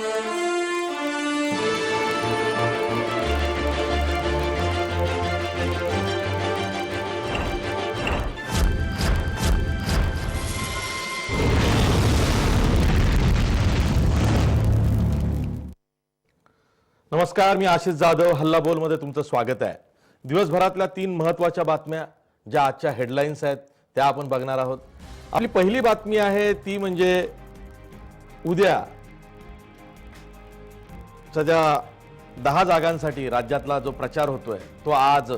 नमस्कार, मी आशिष जाधव. हल्ला बोल मध्ये तुमचं स्वागत आहे. दिवसभरातल्या 3 महत्त्वाच्या बातम्या ज्या आजच्या हेडलाईन्स आहेत त्या आपण बघणार आहोत. आपली पहिली बातमी आहे ती म्हणजे उद्या सध्या 10 जागांसाठी राज्यातला जो प्रचार होतोय तो आज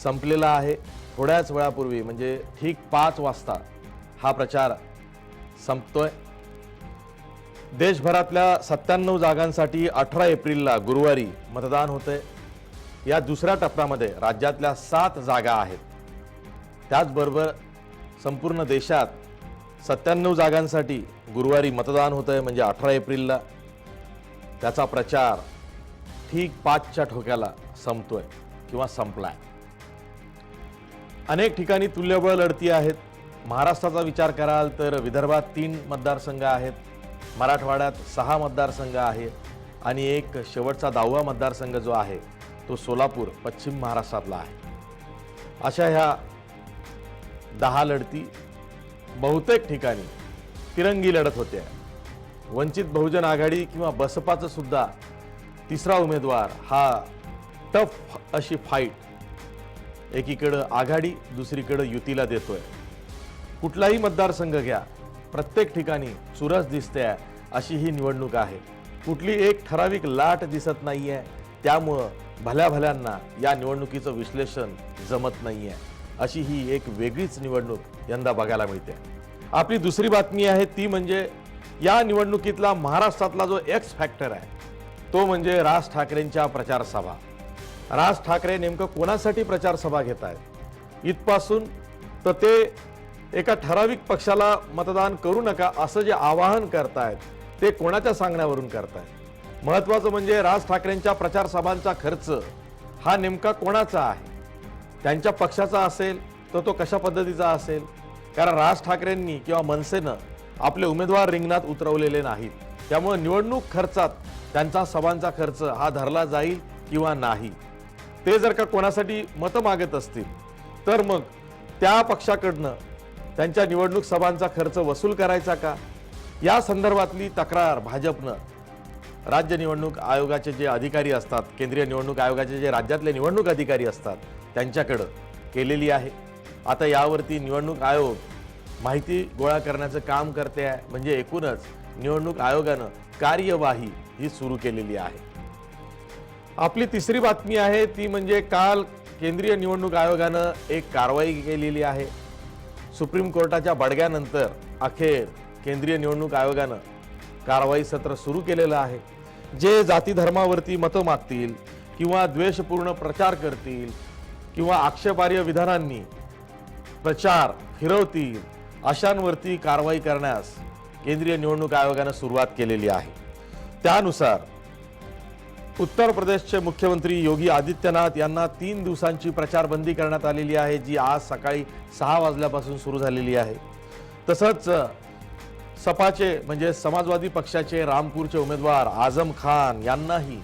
संपलेला आहे. थोड्याच वेळापूर्वी म्हणजे ठीक 5 वाजता हा प्रचार संपतोय. देशभरातल्या 97 जागांसाठी 18 एप्रिलला गुरुवारी मतदान होतंय. या दुसऱ्या टप्प्यामध्ये राज्यातल्या 7 जागा आहेत. त्याचबरोबर संपूर्ण देशात 97 जागांसाठी गुरुवारी मतदान होतंय म्हणजे 18 एप्रिलला. त्याचा प्रचार ठीक 5च्या ठोक्याला संपतोय किंवा संपलाय. अनेक ठिकाणी तुल्यबळ लढती आहेत. महाराष्ट्राचा विचार कराल तर विदर्भात 3 मतदारसंघ आहेत, मराठवाड्यात 6 मतदारसंघ आहे आणि एक शेवटचा 10वा मतदारसंघ जो आहे तो सोलापूर पश्चिम महाराष्ट्रातला आहे. अशा ह्या 10 लढती बहुतेक ठिकाणी तिरंगी लढत होत्या. वंचित बहुजन आघाडी किंवा बसपाचं सुद्धा तिसरा उमेदवार हा टफ अशी फाईट एकीकडे आघाडी दुसरीकडे युतीला देतोय. कुठलाही मतदारसंघ घ्या, प्रत्येक ठिकाणी चुरस दिसते अशी ही निवडणूक आहे. कुठली एक ठराविक लाट दिसत नाहीये. त्यामुळं भल्या भल्यांना या निवडणुकीचं विश्लेषण जमत नाहीये. अशी ही एक वेगळीच निवडणूक यंदा बघायला मिळते. आपली दुसरी बातमी आहे ती म्हणजे या निवडणुकीतला महाराष्ट्रातला जो एक्स फॅक्टर आहे तो म्हणजे राज ठाकरेंच्या प्रचार सभा. राज ठाकरे नेमकं कोणासाठी प्रचार सभा घेत आहेत? इथपासून तर ते एका ठराविक पक्षाला मतदान करू नका असं जे आवाहन करतायत ते कोणाच्या सांगण्यावरून करतायत? महत्त्वाचं म्हणजे राज ठाकरेंच्या प्रचार सभांचा खर्च हा नेमका कोणाचा आहे? त्यांच्या पक्षाचा असेल तर तो कशा पद्धतीचा असेल? कारण राज ठाकरेंनी किंवा मनसेनं आपले उमेदवार रिंगणात उतरवलेले नाहीत. त्यामुळे निवडणूक खर्चात त्यांचा सभांचा खर्च हा धरला जाईल किंवा नाही. ते जर का कोणासाठी मतं मागत असतील तर मग त्या पक्षाकडनं त्यांच्या निवडणूक सभांचा खर्च वसूल करायचा का? या संदर्भातली तक्रार भाजपनं राज्य निवडणूक आयोगाचे जे अधिकारी असतात, केंद्रीय निवडणूक आयोगाचे जे राज्यातले निवडणूक अधिकारी असतात त्यांच्याकडे केलेली आहे. आता यावरती निवडणूक आयोग माहिती गोळा करण्याचं काम करते आहे. म्हणजे एकूणच निवडणूक आयोगानं कार्यवाही ही सुरू केलेली आहे. आपली तिसरी बातमी आहे ती म्हणजे काल केंद्रीय निवडणूक आयोगानं एक कारवाई केलेली आहे. सुप्रीम कोर्टाच्या बडग्यानंतर अखेर केंद्रीय निवडणूक आयोगानं कारवाई सत्र सुरू केलेलं आहे. जे जाती धर्मावरती मतं मागतील किंवा द्वेषपूर्ण प्रचार करतील किंवा आक्षेपार्ह विधानांनी प्रचार फिरवतील अशांवरती कारवाई करण्यास केंद्रीय निवडणूक आयोगानं सुरुवात केलेली आहे. त्यानुसार उत्तर प्रदेशचे मुख्यमंत्री योगी आदित्यनाथ यांना 3 दिवसांची प्रचारबंदी करण्यात आलेली आहे, जी आज सकाळी 6 वाजल्यापासून सुरू झालेली आहे. तसंच सपाचे म्हणजे समाजवादी पक्षाचे रामपूरचे उमेदवार आझम खान यांनाही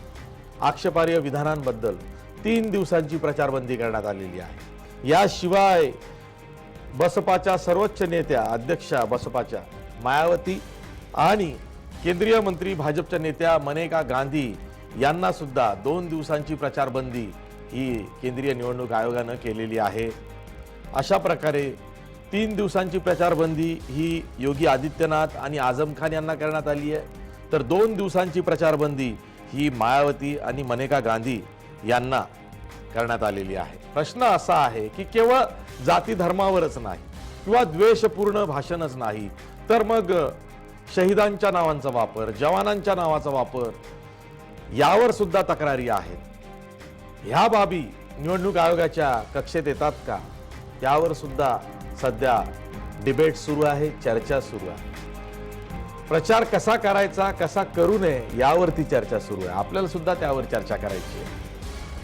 आक्षेपार्ह विधानांबद्दल 3 दिवसांची प्रचारबंदी करण्यात आलेली आहे. याशिवाय बसपाच्या सर्वोच्च नेत्या अध्यक्षा बसपाच्या मायावती आणि केंद्रीय मंत्री भाजपच्या नेत्या मनेका गांधी यांना सुद्धा 2 दिवसांची प्रचारबंदी ही केंद्रीय निवडणूक आयोगानं केलेली आहे. अशा प्रकारे 3 दिवसांची प्रचारबंदी ही योगी आदित्यनाथ आणि आझम खान यांना करण्यात आली आहे. तर 2 दिवसांची प्रचारबंदी ही मायावती आणि मनेका गांधी यांना करण्यात आलेली आहे. प्रश्न असा आहे की केवळ जाती धर्मावरच नाही किंवा द्वेषपूर्ण भाषणच नाही तर मग शहीदांच्या नावांचा वापर, जवानांच्या नावाचा वापर यावर सुद्धा तक्रारी आहेत. ह्या बाबी निवडणूक आयोगाच्या कक्षेत येतात का? यावर सुद्धा सध्या डिबेट सुरू आहे, चर्चा सुरू आहे. प्रचार कसा करायचा, कसा करू नये यावरती चर्चा सुरू आहे. आपल्याला सुद्धा त्यावर चर्चा करायची आहे.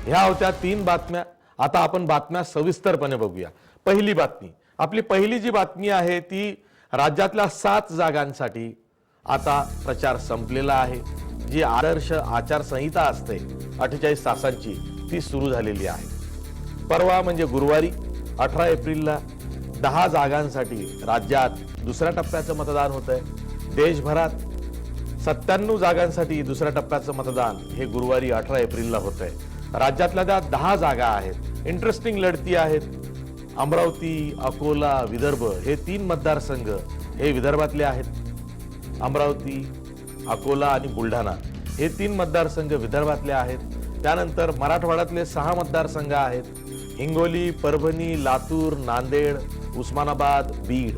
ह्या होत्या 3 बातम्या. आता आपण बातम्या सविस्तरपणे बघूया. पहिली बातमी, आपली पहिली जी बातमी आहे ती राज्यातल्या 7 जागांसाठी आता प्रचार संपलेला आहे. जी आदर्श आचारसंहिता असते 48 तासांची ती सुरू झालेली आहे. परवा म्हणजे गुरुवारी 18 एप्रिलला 10 जागांसाठी राज्यात दुसऱ्या टप्प्याचं मतदान होतंय. देशभरात 97 जागांसाठी दुसऱ्या टप्प्याचं मतदान हे गुरुवारी 18 एप्रिलला होतंय. राज्यातल्या त्या 10 जागा आहेत. इंटरेस्टिंग लढती आहेत. अमरावती, अकोला, विदर्भ हे 3 मतदारसंघ हे विदर्भातले आहेत. अमरावती, अकोला आणि बुलढाणा हे 3 मतदारसंघ विदर्भातले आहेत. त्यानंतर मराठवाड्यातले 6 मतदारसंघ आहेत. हिंगोली, परभणी, लातूर, नांदेड, उस्मानाबाद, बीड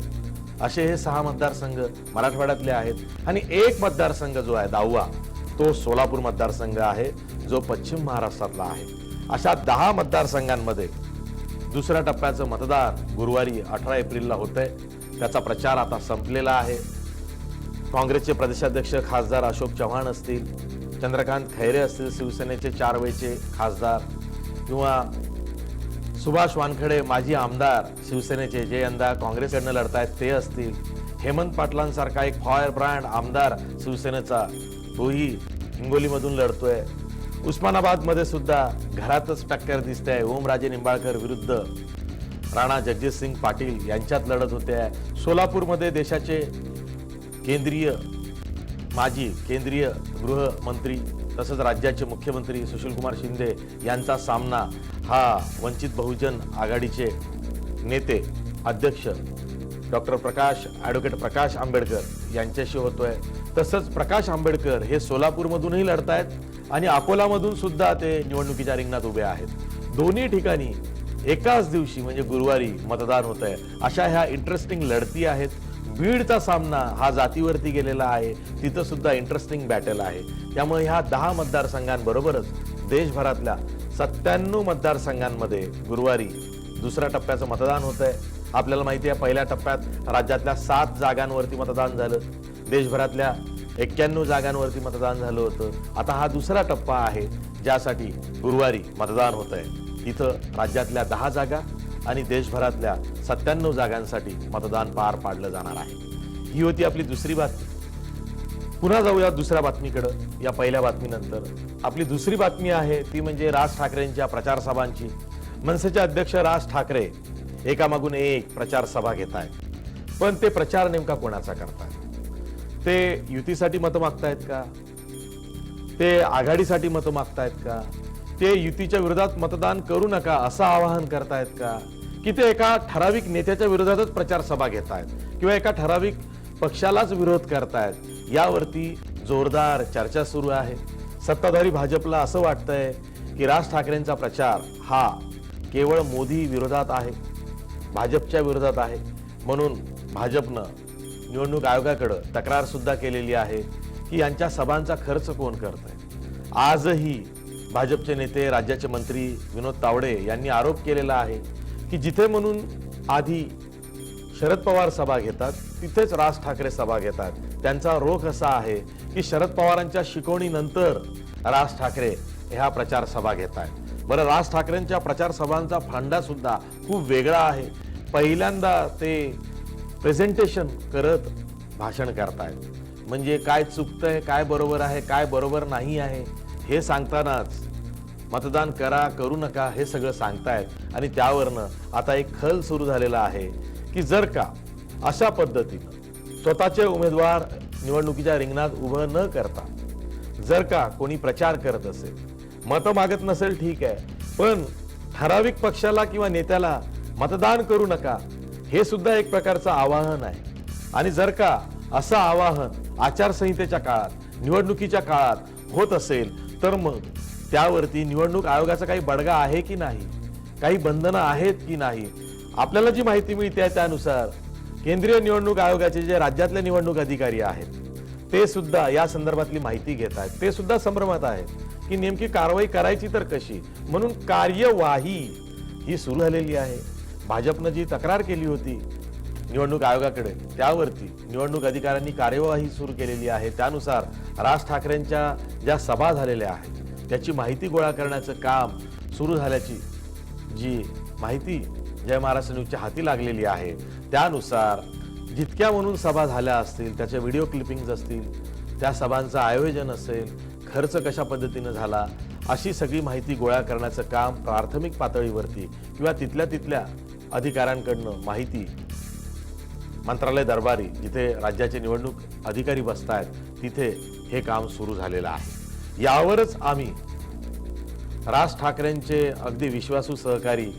असे हे 6 मतदारसंघ मराठवाड्यातले आहेत. आणि एक मतदारसंघ जो आहे 10वा तो सोलापूर मतदारसंघ आहे जो पश्चिम महाराष्ट्रातला आहे. अशा 10 मतदारसंघांमध्ये दुसऱ्या टप्प्याचं मतदान गुरुवारी 18 एप्रिलला होतंय. त्याचा प्रचार आता संपलेला आहे. काँग्रेसचे प्रदेशाध्यक्ष खासदार अशोक चव्हाण असतील, चंद्रकांत खैरे असतील, शिवसेनेचे 4 वेळचे खासदार, किंवा सुभाष वानखडे माजी आमदार शिवसेनेचे जे यंदा काँग्रेसकडनं लढतायत ते असतील, हेमंत पाटलांसारखा एक फायर ब्रँड आमदार शिवसेनेचा तोही हिंगोलीमधून लढतोय. उस्मानाबादमध्ये सुद्धा घरातच टक्कर दिसते. ओमराजे निंबाळकर विरुद्ध राणा जगजितसिंग पाटील यांच्यात लढत होते. सोलापूरमध्ये देशाचे माजी केंद्रीय गृहमंत्री तसंच राज्याचे मुख्यमंत्री सुशीलकुमार शिंदे यांचा सामना हा वंचित बहुजन आघाडीचे नेते अध्यक्ष ॲडव्होकेट प्रकाश आंबेडकर यांच्याशी होतोय. तसंच प्रकाश आंबेडकर हे सोलापूरमधूनही लढतायत आणि अकोलामधून सुद्धा ते निवडणुकीच्या रिंगणात उभे आहेत. दोन्ही ठिकाणी एकाच दिवशी म्हणजे गुरुवारी मतदान होत आहे. अशा ह्या इंटरेस्टिंग लढती आहेत. बीडचा सामना हा जातीवरती गेलेला आहे. तिथं सुद्धा इंटरेस्टिंग बॅटल आहे. त्यामुळे ह्या 10 मतदारसंघांबरोबरच देशभरातल्या 97 मतदारसंघांमध्ये गुरुवारी दुसऱ्या टप्प्याचं मतदान होत आहे. आपल्याला माहिती आहे पहिल्या टप्प्यात राज्यातल्या 7 जागांवरती मतदान झालं. देशभरातल्या 91 जागांवरती मतदान झालं होतं. आता हा दुसरा टप्पा आहे ज्यासाठी गुरुवारी मतदान होत आहे. इथं राज्यातल्या 10 जागा आणि देशभरातल्या 97 जागांसाठी मतदान पार पाडलं जाणार आहे. ही होती आपली दुसरी बातमी. पुन्हा जाऊया दुसऱ्या बातमीकडे. या पहिल्या बातमीनंतर आपली दुसरी बातमी आहे ती म्हणजे राज ठाकरेंच्या प्रचार सभांची. मनसेचे अध्यक्ष राज ठाकरे एकामागून एक प्रचार सभा घेत आहेत. पण ते प्रचार नेमका कोणाचा करतायत? ते युतीसाठी मतं मागतायत का? ते आघाडीसाठी मतं मागतायत का? ते युतीच्या विरोधात मतदान करू नका असं आवाहन करतायत का? की ते एका ठराविक नेत्याच्या विरोधातच प्रचार सभा घेत आहेत किंवा एका ठराविक पक्षालाच विरोध करतायत? यावरती जोरदार चर्चा सुरू आहे. सत्ताधारी भाजपला असं वाटतंय की राज ठाकरेंचा प्रचार हा केवळ मोदी विरोधात आहे, भाजपच्या विरोधात आहे. म्हणून भाजपनं निवडणूक आयोगाकडे तक्रार सुद्धा केलेली आहे की यांच्या सभांचा खर्च कोण करतंय. आजही भाजपचे नेते राज्याचे मंत्री विनोद तावडे यांनी आरोप केलेला आहे की जिथे म्हणून आधी शरद पवार सभा घेतात तिथेच राज ठाकरे सभा घेतात. त्यांचा रोख असा आहे की शरद पवारांच्या शिकवणीनंतर राज ठाकरे ह्या प्रचार सभा घेत आहेत. बरं, राज ठाकरेंच्या प्रचार सभांचा फंडा सुद्धा खूप वेगळा आहे. पहिल्यांदा ते प्रेझेंटेशन करत भाषण करतायत. म्हणजे काय चुकतंय, काय बरोबर आहे, काय बरोबर नाही आहे हे सांगतानाच मतदान करा करू नका हे सगळं सांगतायत. आणि त्यावरनं आता एक खल सुरू झालेला आहे की जर का अशा पद्धतीनं स्वतःचे उमेदवार निवडणुकीच्या रिंगणात उभं न करता जर का कोणी प्रचार करत असेल, मतं मागत नसेल ठीक आहे, पण ठराविक पक्षाला किंवा नेत्याला मतदान करू नका हे सुद्धा एक प्रकारचं आवाहन आहे. आणि जर का असं आवाहन आचारसंहितेच्या काळात, निवडणुकीच्या काळात होत असेल तर मग त्यावरती निवडणूक आयोगाचा काही बडगा आहे की नाही, काही बंधनं आहेत की नाही. आपल्याला जी माहिती मिळते आहे त्यानुसार केंद्रीय निवडणूक आयोगाचे जे राज्यातले निवडणूक अधिकारी आहेत ते सुद्धा या संदर्भातली माहिती घेत आहेत. ते सुद्धा संभ्रमात आहेत की नेमकी कारवाई करायची तर कशी. म्हणून कार्यवाही ही सुरू झालेली आहे. भाजपनं जी तक्रार केली होती निवडणूक आयोगाकडे त्यावरती निवडणूक अधिकाऱ्यांनी कार्यवाही सुरू केलेली आहे. त्यानुसार राज ठाकरेंच्या ज्या सभा झालेल्या आहेत त्याची माहिती गोळा करण्याचं काम सुरू झाल्याची जी माहिती जय महाराष्ट्र न्यूजच्या हाती लागलेली आहे त्यानुसार जितक्या म्हणून सभा झाल्या असतील, त्याच्या व्हिडिओ क्लिपिंग्ज असतील, त्या सभांचं आयोजन असेल, खर्च कशा पद्धतीनं झाला, अशी सगळी माहिती गोळा करण्याचं काम प्राथमिक पातळीवरती किंवा तिथल्या अधिकाऱ्यांकडनं माहिती मंत्रालय दरबारी, जिथे राज्याचे निवडणूक अधिकारी बसत आहेत, तिथे हे काम सुरू झालेलं आहे. यावरच आम्ही राज ठाकरेंचे अगदी विश्वासू सहकारी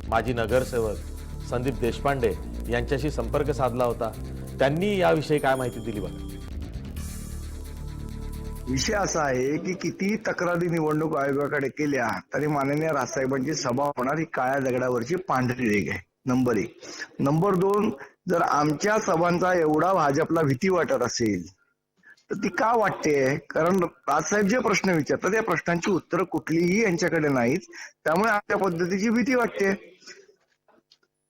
माजी नगरसेवक संदीप देशपांडे यांच्याशी संपर्क साधला होता. त्यांनी याविषयी काय माहिती दिली बघा. विषय असा आहे की किती तक्रारी निवडणूक आयोगाकडे केल्या तरी माननीय राजसाहेबांची सभा होणार ही काळ्या दगडावरची पांढरी रेघ आहे. नंबर 1. नंबर 2, जर आमच्या सभांचा एवढा भाजपला भीती वाटत असेल तर ती का वाटते? कारण राजसाहेब जे प्रश्न विचारतात त्या प्रश्नांची उत्तरं कुठलीही यांच्याकडे नाहीत. त्यामुळे अशा पद्धतीची भीती वाटते.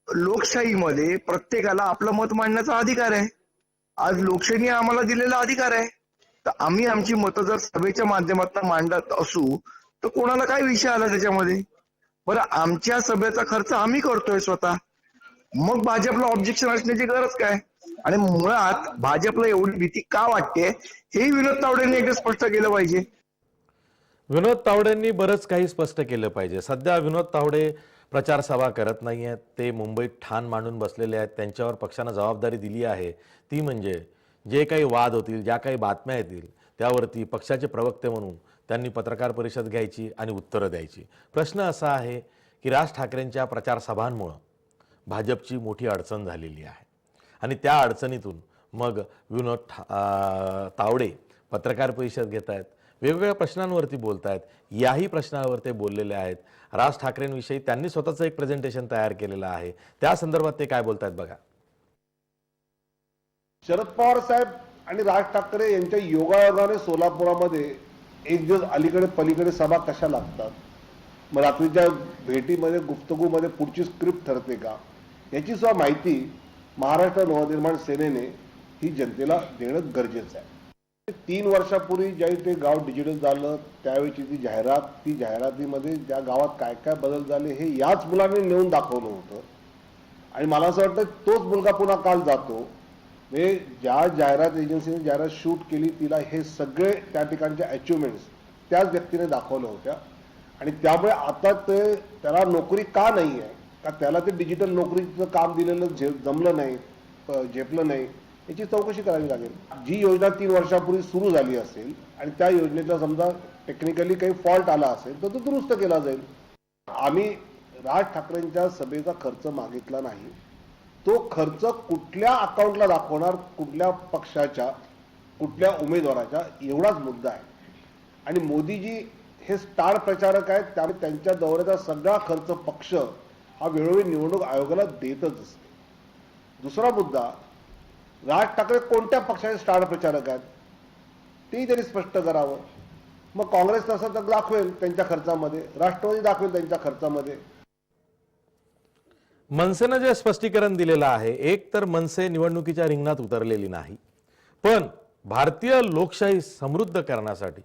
लोकशाहीमध्ये प्रत्येकाला आपलं मत मांडण्याचा अधिकार आहे. आज लोकशाही आम्हाला दिलेला अधिकार आहे. तर आम्ही आमची मतं जर सभेच्या माध्यमातून मांडत असू तर कोणाला काय विषय आला त्याच्यामध्ये? बरं, आमच्या सभेचा खर्च आम्ही करतोय स्वतः, मग भाजपला ऑब्जेक्शन असण्याची गरज काय? आणि मुळात भाजपला एवढी भीती का वाटते हे विनोद तावडेंनी एकदा स्पष्ट केलं पाहिजे. विनोद तावडेंनी बरंच काही स्पष्ट केलं पाहिजे. सध्या विनोद तावडे प्रचार सभा करत नाही आहेत. ते मुंबईत ठाण मांडून बसलेले आहेत. त्यांच्यावर पक्षानं जबाबदारी दिली आहे, ती म्हणजे जे काही वाद होतील, ज्या काही बातम्या येतील त्यावरती पक्षाचे प्रवक्ते म्हणून त्यांनी पत्रकार परिषद घ्यायची आणि उत्तरं द्यायची. प्रश्न असा आहे की राज ठाकरेंच्या प्रचार सभांमुळं भाजपची मोठी अडचण झालेली आहे आणि त्या अडचणीतून मग विनोद तावडे पत्रकार परिषद घेत आहेत, वेगवेगळ्या प्रश्नांवरती बोलत आहेत. याही प्रश्नावर ते बोललेले आहेत. राज ठाकरेंविषयी त्यांनी स्वतःचं एक प्रेझेंटेशन तयार केलेलं आहे. त्या संदर्भात ते काय बोलत आहेत बघा. शरद पवार साहेब आणि राज ठाकरे यांच्या योगायोगाने सोलापुरामध्ये एक दिवस अलीकडे पलीकडे सभा कशा लागतात, मग रात्रीच्या भेटीमध्ये गुफ्तगूमध्ये पुढची स्क्रिप्ट ठरते का, याची सुद्धा माहिती महाराष्ट्र नवनिर्माण सेनेने ही जनतेला देणं गरजेचं आहे. 3 वर्षापूर्वी ज्यावेळी ते गाव डिजिटल झालं त्यावेळीची ती जाहिरातीमध्ये ज्या गावात काय काय बदल झाले हे याच मुलांनी नेऊन दाखवलं होतं. आणि मला असं वाटतं तोच मुलगा पुन्हा काल जातो. म्हणजे ज्या जाहिरात एजन्सीने जाहिरात शूट केली तिला हे सगळे त्या ठिकाणच्या अचिव्हमेंट्स त्याच व्यक्तीने दाखवल्या होत्या. आणि त्यामुळे आता त्याला नोकरी का नाही आहे, का त्याला ते डिजिटल नोकरीचं काम दिलेलं जमलं नाही, झेपलं नाही, याची चौकशी करावी लागेल. जी योजना 3 वर्षापूर्वी सुरू झाली असेल आणि त्या योजनेचा समजा टेक्निकली काही फॉल्ट आला असेल तर तो दुरुस्त केला जाईल. आम्ही राज ठाकरेंच्या सभेचा खर्च मागितला नाही. तो खर्च कुठल्या अकाउंटला दाखवणार, कुठल्या पक्षाच्या, कुठल्या उमेदवाराच्या, एवढाच मुद्दा आहे. आणि मोदीजी हे स्टार प्रचारक आहेत, त्यामुळे त्यांच्या दौऱ्याचा सगळा खर्च पक्ष हा वेळोवेळी निवडणूक आयोगाला देतच असते. दुसरा मुद्दा, राज ठाकरे कोणत्या पक्षाचे स्टार प्रचारक आहेत तेही त्यांनी स्पष्ट करावं. मग काँग्रेस तसं तर दाखवेल त्यांच्या खर्चामध्ये, राष्ट्रवादी दाखवेल त्यांच्या खर्चामध्ये. मनसेनं जे स्पष्टीकरण दिलेलं आहे, एक तर मनसे निवडणुकीच्या रिंगणात उतरलेली नाही, पण भारतीय लोकशाही समृद्ध करण्यासाठी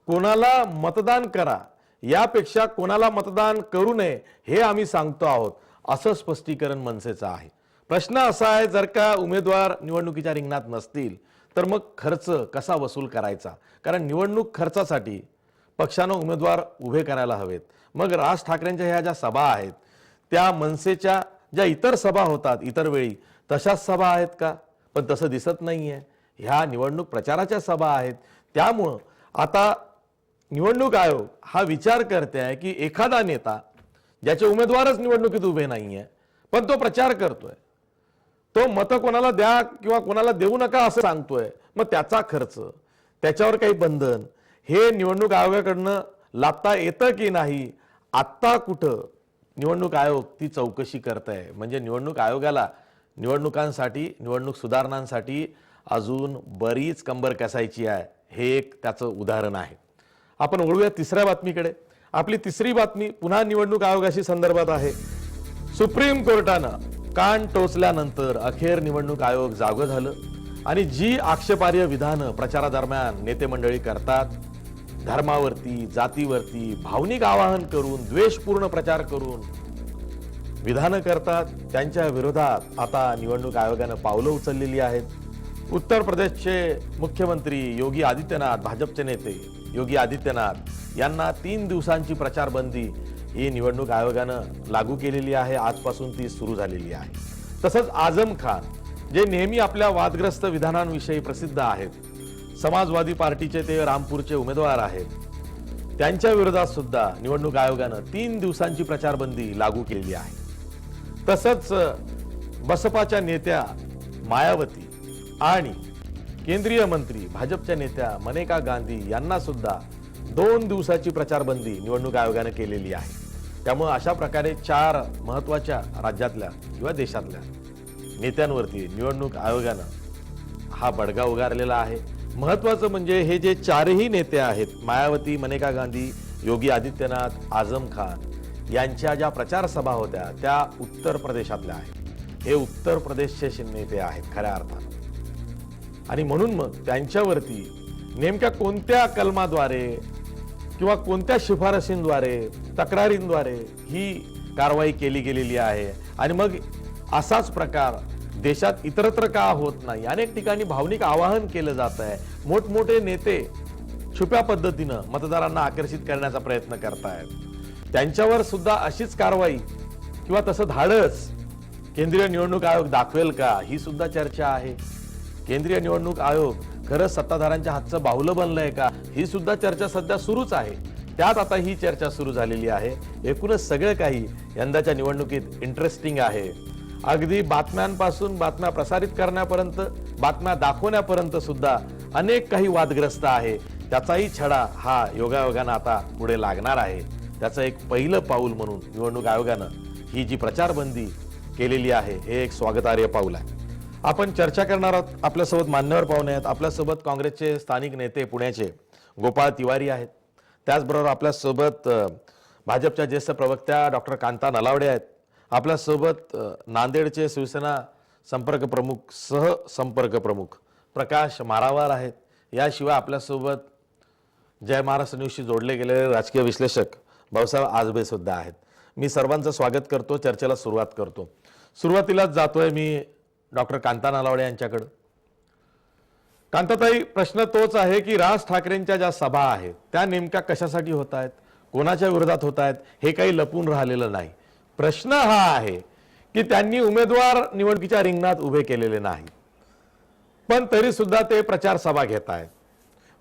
कोणाला मतदान करा यापेक्षा कोणाला मतदान करू नये हे आम्ही सांगतो आहोत, असं स्पष्टीकरण मनसेचं आहे. प्रश्न असा आहे, जर का उमेदवार निवडणुकीच्या रिंगणात नसतील तर मग खर्च कसा वसूल करायचा? कारण निवडणूक खर्चासाठी पक्षानं उमेदवार उभे करायला हवेत. मग राज ठाकरेंच्या ह्या ज्या सभा आहेत त्या मनसेच्या ज्या इतर सभा होतात इतर वेळी तशाच सभा आहेत का? पण तसं दिसत नाहीये. ह्या निवडणूक प्रचाराच्या सभा आहेत. त्यामुळं आता निवडणूक आयोग हा विचार करते आहे की एखादा नेता ज्याचे उमेदवारच निवडणुकीत उभे नाहीये पण तो प्रचार करतोय, तो मतं कोणाला द्या किंवा कोणाला देऊ नका असं सांगतोय, मग त्याचा खर्च, त्याच्यावर काही बंधन हे निवडणूक आयोगाकडनं लादता येतं की नाही? आत्ता कुठं निवडणूक आयोग ती चौकशी करत आहे. म्हणजे निवडणूक आयोगाला निवडणुकांसाठी, निवडणूक सुधारणांसाठी अजून बरीच कंबर कसायची आहे. हे एक त्याचं उदाहरण आहे. आपण वळूया तिसऱ्या बातमीकडे. आपली तिसरी बातमी पुन्हा निवडणूक आयोगाशी संदर्भात आहे. सुप्रीम कोर्टानं कान टोचल्यानंतर अखेर निवडणूक आयोग जागं झालं आणि जी आक्षेपार्ह विधानं प्रचारादरम्यान नेते मंडळी करतात, धर्मावरती, जातीवरती भावनिक आवाहन करून, द्वेषपूर्ण प्रचार करून विधानं करतात त्यांच्या विरोधात आता निवडणूक आयोगानं पावलं उचललेली आहेत। उत्तर प्रदेशचे मुख्यमंत्री योगी आदित्यनाथ, भाजपचे नेते योगी आदित्यनाथ यांना 3 दिवसांची प्रचारबंदी ही निवडणूक आयोगानं लागू केलेली आहे। आजपासून ती सुरू झालेली आहे। तसंच आझम खान जे नेहमी आपल्या वादग्रस्त विधानांविषयी प्रसिद्ध आहेत, समाजवादी पार्टीचे ते रामपूरचे उमेदवार आहेत, त्यांच्या विरोधात सुद्धा निवडणूक आयोगानं 3 दिवसांची प्रचारबंदी लागू केलेली आहे। तसंच बसपाच्या नेत्या मायावती आणि केंद्रीय मंत्री भाजपच्या नेत्या मनेका गांधी यांना सुद्धा 2 दिवसाची प्रचारबंदी निवडणूक आयोगानं केलेली आहे। त्यामुळे अशा प्रकारे 4 महत्त्वाच्या राज्यातल्या किंवा देशातल्या नेत्यांवरती निवडणूक आयोगानं हा बडगा उगारलेला आहे। महत्त्वाचं म्हणजे हे जे 4ही नेते आहेत, मायावती, मनेका गांधी, योगी आदित्यनाथ, आझम खान यांच्या ज्या प्रचार सभा होत्या त्या उत्तर प्रदेशातल्या आहेत। हे उत्तर प्रदेशचे नेते आहेत खऱ्या अर्थानं, आणि म्हणून मग त्यांच्यावरती नेमक्या कोणत्या कलमाद्वारे किंवा कोणत्या शिफारशींद्वारे, तक्रारींद्वारे ही कारवाई केली गेलेली आहे, आणि मग असाच प्रकार देशात इतरत्र का होत नाही। अनेक ठिकाणी भावनिक आवाहन केलं जात आहे। मोठमोठे नेते छुप्या पद्धतीनं मतदारांना आकर्षित करण्याचा प्रयत्न करतायत। त्यांच्यावर सुद्धा अशीच कारवाई किंवा तसं धाडस केंद्रीय निवडणूक आयोग दाखवेल का, ही सुद्धा चर्चा आहे। केंद्रीय निवडणूक आयोग खरंच सत्ताधाऱ्यांच्या हातचं बाहुलं बनलंय का, ही सुद्धा चर्चा सध्या सुरूच आहे। त्यात आता ही चर्चा सुरू झालेली आहे। एकूणच सगळं काही यंदाच्या निवडणुकीत इंटरेस्टिंग आहे। अगदी बातम्यांपासून बातम्या प्रसारित करण्यापर्यंत, बातम्या दाखवण्यापर्यंत सुद्धा अनेक काही वादग्रस्त आहे। त्याचाही छडा हा योगायोगानं आता पुढे लागणार आहे। त्याचं एक पहिलं पाऊल म्हणून निवडणूक आयोगानं ही जी प्रचारबंदी केलेली आहे हे एक स्वागतार्ह पाऊल आहे। आपण चर्चा करणार आहोत। आपल्यासोबत मान्यवर पाहुणे आहेत। आपल्यासोबत काँग्रेसचे स्थानिक नेते पुण्याचे गोपाळ तिवारी आहेत। त्याचबरोबर आपल्यासोबत भाजपच्या ज्येष्ठ प्रवक्त्या डॉक्टर कांता नलावडे आहेत। आपल्यासोबत नांदेडचे शिवसेना संपर्क प्रमुख, सहसंपर्क प्रमुख प्रकाश मारावार आहेत। याशिवाय आपल्यासोबत जय महाराष्ट्र न्यूजशी जोडले गेलेले राजकीय विश्लेषक भाऊसाहेब आजबे सुद्धा आहेत। मी सर्वांचं स्वागत करतो, चर्चेला सुरुवात करतो। सुरुवातीलाच जातोय मी डॉक्टर कांता नलावडे यांच्याकडे। कांताताई, प्रश्न तोच आहे की राज ठाकरेंच्या ज्या सभा आहेत त्या नेमक्या कशासाठी होत आहेत, कोणाच्या विरोधात होत आहेत, हे काही लपून राहिलेलं नाही। प्रश्न हा आहे की त्यांनी उमेदवार निवडणुकीच्या रिंगणात उभे केलेले नाही, पण तरी सुद्धा ते प्रचार सभा घेत आहेत।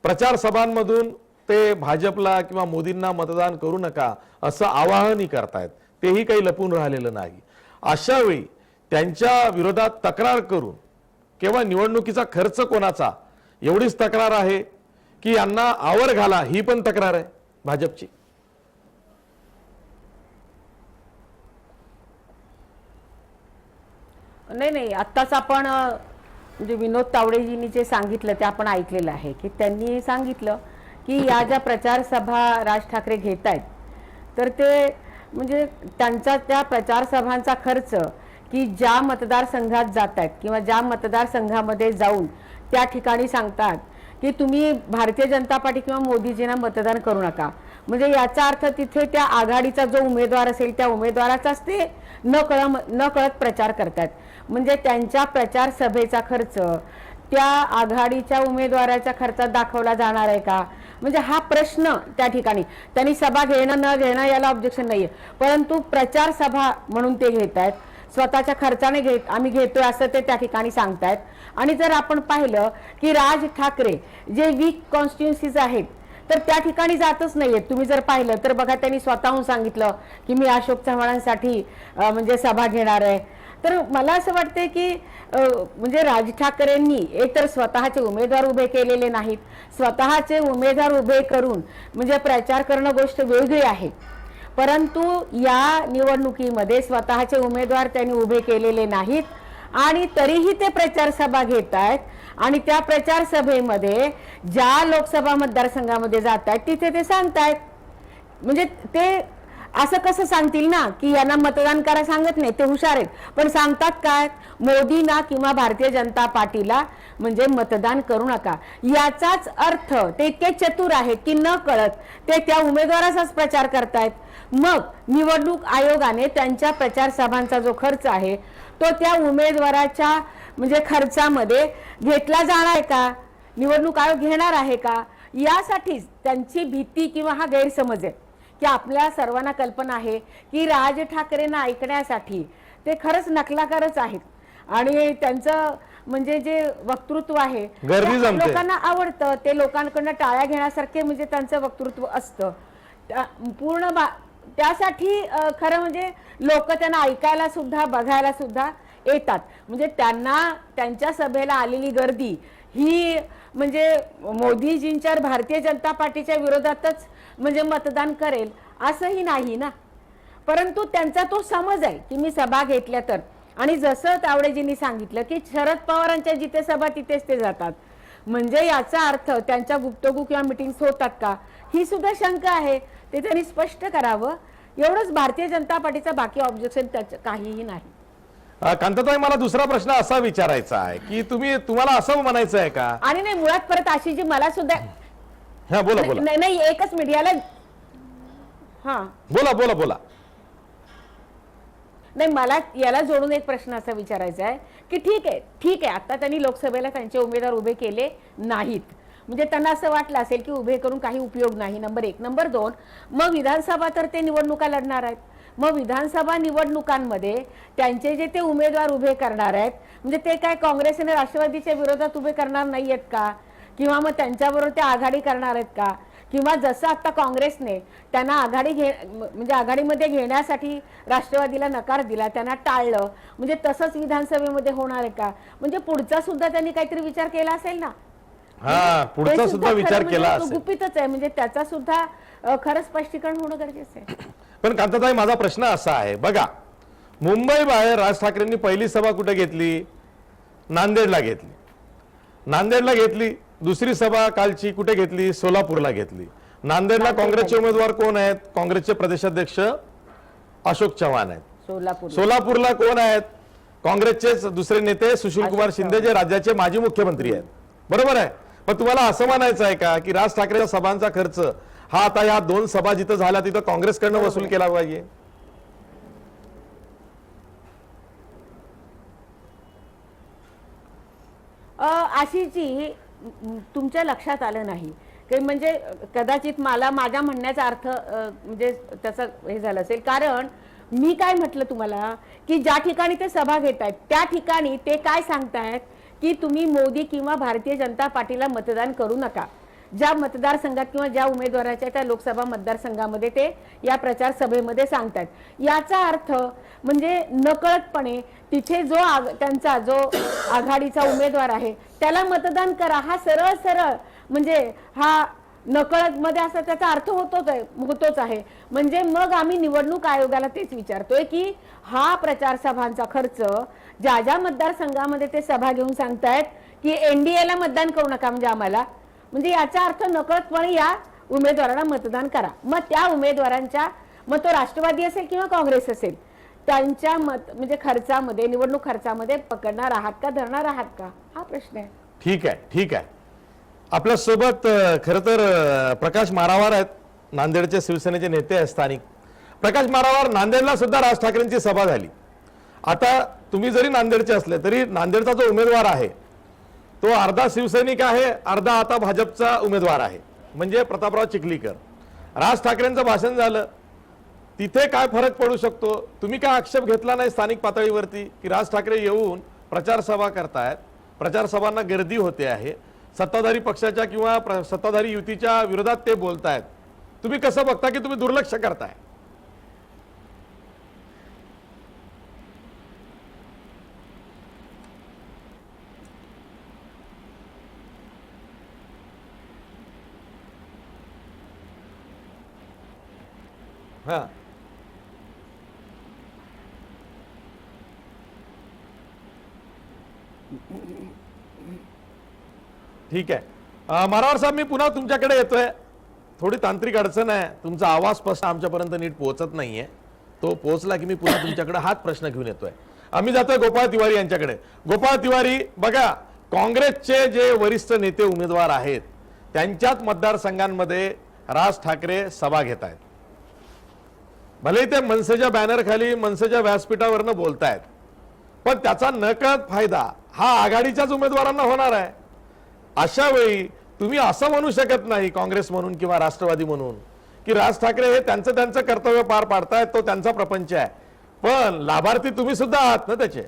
प्रचार सभांमधून ते भाजपला किंवा मोदींना मतदान करू नका असं आवाहनही करतायत, तेही काही लपून राहिलेलं नाही। अशा वेळी त्यांच्या विरोधात तक्रार करून केवळ निवडणुकीचा खर्च कोणाचा एवढीच तक्रार आहे की यांना आवर घाला, ही पण तक्रार आहे भाजपची? नाही, आत्ताच आपण म्हणजे विनोद तावडेजींनी जे सांगितलं ते आपण ऐकलेलं आहे की त्यांनी सांगितलं की या ज्या प्रचार सभा राज ठाकरे घेत आहेत तर ते म्हणजे त्यांचा त्या प्रचार सभांचा खर्च की ज्या मतदारसंघात जात आहेत किंवा ज्या मतदारसंघामध्ये जाऊन त्या ठिकाणी सांगतात की तुम्ही भारतीय जनता पार्टी किंवा मोदीजींना मतदान करू नका, म्हणजे याचा अर्थ तिथे त्या आघाडीचा जो उमेदवार असेल त्या उमेदवाराचाच ते न कळत प्रचार करतात। म्हणजे त्यांच्या प्रचार सभेचा खर्च त्या आघाडीच्या उमेदवाराच्या खर्चात दाखवला जाणार आहे का? म्हणजे हा प्रश्न त्या ठिकाणी त्यांनी सभा घेणं न घेणं याला ऑब्जेक्शन नाहीये, परंतु प्रचार सभा म्हणून ते घेत आहेत, स्वतःच्या खर्चाने आम्ही घेतोय असं ते त्या ठिकाणी सांगतायत। आणि जर आपण पाहिलं की राज ठाकरे जे वीक कॉन्स्टिट्युन्सीज आहेत तर त्या ठिकाणी जातच नाहीयेत। तुम्ही जर पाहिलं तर बघा, त्यांनी स्वतःहून सांगितलं की मी अशोक चव्हाणांसाठी म्हणजे सभा घेणार आहे। तर मला असं वाटतंय की म्हणजे राज ठाकरेंनी एकतर स्वतःचे उमेदवार उभे केलेले नाहीत, स्वतःचे उमेदवार उभे करून म्हणजे प्रचार करणं गोष्ट वेगळी आहे, परंतु या निवडणुकीमध्ये स्वतःचे उमेदवार त्यांनी उभे केलेले नाहीत आणि तरीही ते प्रचार सभा घेत आहेत। आणि त्या प्रचार सभेमध्ये ज्या लोकसभा मतदारसंघामध्ये जात आहेत तिथे ते सांगतायत, म्हणजे ते असं कसं सांगतील ना की यांना मतदान करा सांगत नाही, ते हुशार आहेत, पण सांगतात काय, मोदींना किंवा भारतीय जनता पार्टीला म्हणजे मतदान करू नका. याचाच अर्थ ते इतके चतुर आहेत की न कळत ते त्या उमेदवाराचाच प्रचार करतायत. मग निवडणूक आयोगाने त्यांच्या प्रचार सभांचा जो खर्च आहे तो त्या उमेदवाराच्या म्हणजे खर्चामध्ये घेतला जाणार आहे का, निवडणूक आयोग घेणार आहे का, यासाठीच त्यांची भीती किंवा हा गैरसमज आहे की आपल्या सर्वांना कल्पना आहे की राज ठाकरेंना ऐकण्यासाठी ते खरंच नकलाकारच आहेत आणि त्यांचं म्हणजे जे वक्तृत्व आहे गर्दी ते जमते. लोकांना आवडतं, ते लोकांकडनं टाळ्या घेण्यासारखे म्हणजे त्यांचं वक्तृत्व असतं. त्यासाठी खरं म्हणजे लोक त्यांना ऐकायला सुद्धा बघायला सुद्धा येतात. म्हणजे त्यांना त्यांच्या सभेला आलेली गर्दी ही म्हणजे मोदीजींच्या भारतीय जनता पार्टीच्या विरोधातच म्हणजे मतदान करेल असंही नाही ना. परंतु त्यांचा तो समज आहे की मी सभा घेतल्या तर, आणि जसं तावडेजींनी सांगितलं की शरद पवारांच्या जिथे सभा तिथेच ते जातात, म्हणजे याचा अर्थ त्यांच्या गुप्तगू किंवा मिटिंग्स होतात का, ही सुद्धा शंका आहे. ते त्यांनी स्पष्ट करावं एवढंच. भारतीय जनता पार्टीचं बाकी ऑब्जेक्शन त्याचं काहीही नाही. कांताताई, मला दुसरा प्रश्न असा विचारायचा आहे की तुम्हाला असं म्हणायचं आहे का, आणि नाही मुळात परत अशी जी मला सुद्धा हा बोला बोला नाही एकच मीडियाला हा बोला बोला बोला नाही मला याला जोडून एक प्रश्न असा विचारायचा आहे की ठीक आहे आता त्यांनी लोकसभेला त्यांचे उमेदवार उभे केले नाहीत, म्हणजे त्यांना असं वाटलं असेल की उभे करून काही उपयोग नाही, नंबर 1. नंबर 2, मग विधानसभा तर ते निवडणुका लढणार आहेत. मग विधानसभा निवडणुकांमध्ये त्यांचे जे ते उमेदवार उभे करणार आहेत म्हणजे ते काय काँग्रेस आणि राष्ट्रवादीच्या विरोधात उभे करणार नाहीयेत का, किंवा मग त्यांच्याबरोबर ते आघाडी करणार आहेत का, किंवा जसं आता काँग्रेसने त्यांना म्हणजे आघाडीमध्ये घेण्यासाठी राष्ट्रवादीला नकार दिला, त्यांना टाळलं, म्हणजे तसंच विधानसभेमध्ये होणार आहे का, म्हणजे पुढचा सुद्धा त्यांनी काहीतरी विचार केला असेल ना. हा पुढचा सुद्धा विचार केला असेल. गुपितच आहे, म्हणजे त्याचा सुद्धा खरं स्पष्टीकरण होणं गरजेचं आहे. पण कांताताई, माझा प्रश्न असा आहे, बघा मुंबई बाहेर राज ठाकरेंनी पहिली सभा कुठे घेतली, नांदेडला घेतली. नांदेडला घेतली. दुसरी सभा कालची कुठे घेतली, सोलापूरला घेतली. नांदेडला काँग्रेसचे उमेदवार कोण आहेत, काँग्रेसचे प्रदेशाध्यक्ष अशोक चव्हाण आहेत. सोलापूरला कोण आहेत, काँग्रेसचे दुसरे नेते सुशील कुमार शिंदे जे राज्याचे माजी मुख्यमंत्री आहेत. बरोबर आहे. पण तुम्हाला असं म्हणायचं आहे का की राज ठाकरेंच्या सभांचा खर्च हा आता या 2 सभा जिथं झाल्या तिथं काँग्रेसकडनं वसूल केला पाहिजे? अशी जी तुमच्या लक्षात आलं नाही की म्हणजे कदाचित मला माझ्या म्हणण्याचा अर्थ म्हणजे त्याचा हे झालं असेल, कारण मी काय म्हटलं तुम्हाला की ज्या ठिकाणी ते सभा घेत आहेत त्या ठिकाणी ते काय सांगतायत की तुम्ही मोदी किंवा भारतीय जनता पार्टीला मतदान करू नका. ज्या मतदारसंघात किंवा ज्या उमेदवाराच्या त्या लोकसभा मतदारसंघामध्ये ते या प्रचार सभेमध्ये सांगतात, याचा अर्थ म्हणजे नकळतपणे तिथे त्यांचा जो आघाडीचा उमेदवार आहे त्याला मतदान करा, हा सरळ सरळ म्हणजे हा नकळत मध्ये असा त्याचा अर्थ होतोच आहे. म्हणजे मग आम्ही निवडणूक आयोगाला तेच विचारतोय की हा प्रचार सभांचा खर्च ज्या ज्या मतदारसंघामध्ये ते सभा घेऊन सांगतायत की एनडीएला मतदान करू नका, म्हणजे आम्हाला, म्हणजे याचा अर्थ नकळतपणे या उमेदवाराला मतदान करा. मग त्या उमेदवारांच्या, मग तो राष्ट्रवादी असेल किंवा काँग्रेस असेल, त्यांच्या म्हणजे खर्चामध्ये, निवडणूक खर्चामध्ये पकडणार आहात का, धरणार आहात का, हा प्रश्न आहे. ठीक आहे, ठीक आहे. आपल्या सोबत खरं तर प्रकाश मारावार आहेत, नांदेडचे शिवसेनेचे नेते आहेत स्थानिक. प्रकाश मारावार, नांदेडला सुद्धा राज ठाकरेंची सभा झाली. आता तुम्ही जरी नांदेडचे असले तरी नांदेडचा जो उमेदवार आहे तो अर्धा शिवसैनिक आहे, अर्धा आता भाजपचा उमेदवार आहे, म्हणजे प्रतापराव चिखलीकर. राज ठाकरेंचं भाषण झालं, तिथे काय फरक पडू शकतो? तुम्ही काय आक्षेप घेतला नाही स्थानिक पातळीवरती की राज ठाकरे येऊन प्रचार सभा करतायत, प्रचार सभांना गर्दी होते आहे, सत्ताधारी पक्षाच्या किंवा सत्ताधारी युतीच्या विरोधात ते बोलतायत, तुम्ही कसं बघता की तुम्ही दुर्लक्ष करताय? हा ठीक आहे. मारावर साहेब, मी पुन्हा तुमच्याकडे येतोय. थोडी तांत्रिक अडचण आहे, तुमचा आवाज स्पष्ट आमच्यापर्यंत नीट पोहोचत नाहीये. तो पोहोचला की मी पुन्हा तुमच्याकडे हाच प्रश्न घेऊन येतोय. आम्ही जातोय गोपाळ तिवारी यांच्याकडे. गोपाळ तिवारी, बघा, काँग्रेसचे जे वरिष्ठ नेते उमेदवार आहेत त्यांच्याच मतदारसंघांमध्ये राज ठाकरे सभा घेत आहेत. भले ते मनसेच्या बॅनरखाली मनसेच्या व्यासपीठावरनं बोलतायत, पण त्याचा नकळत फायदा हा आघाडीच्याच उमेदवारांना होणार आहे. अशा वेळी तुम्ही असं म्हणू शकत नाही काँग्रेस म्हणून किंवा राष्ट्रवादी म्हणून की राज ठाकरे हे त्यांचं कर्तव्य पार पाडतायत, तो त्यांचा प्रपंच आहे, पण लाभार्थी तुम्ही सुद्धा आहात ना त्याचे.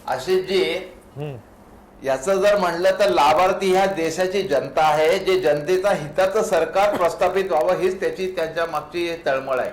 आशिषजी, याचं जर म्हणलं तर लाभार्थी ह्या देशाची जनता आहे, जे जनतेचा हिताचं सरकार प्रस्थापित व्हावं हीच त्यांच्या मागची तळमळ आहे.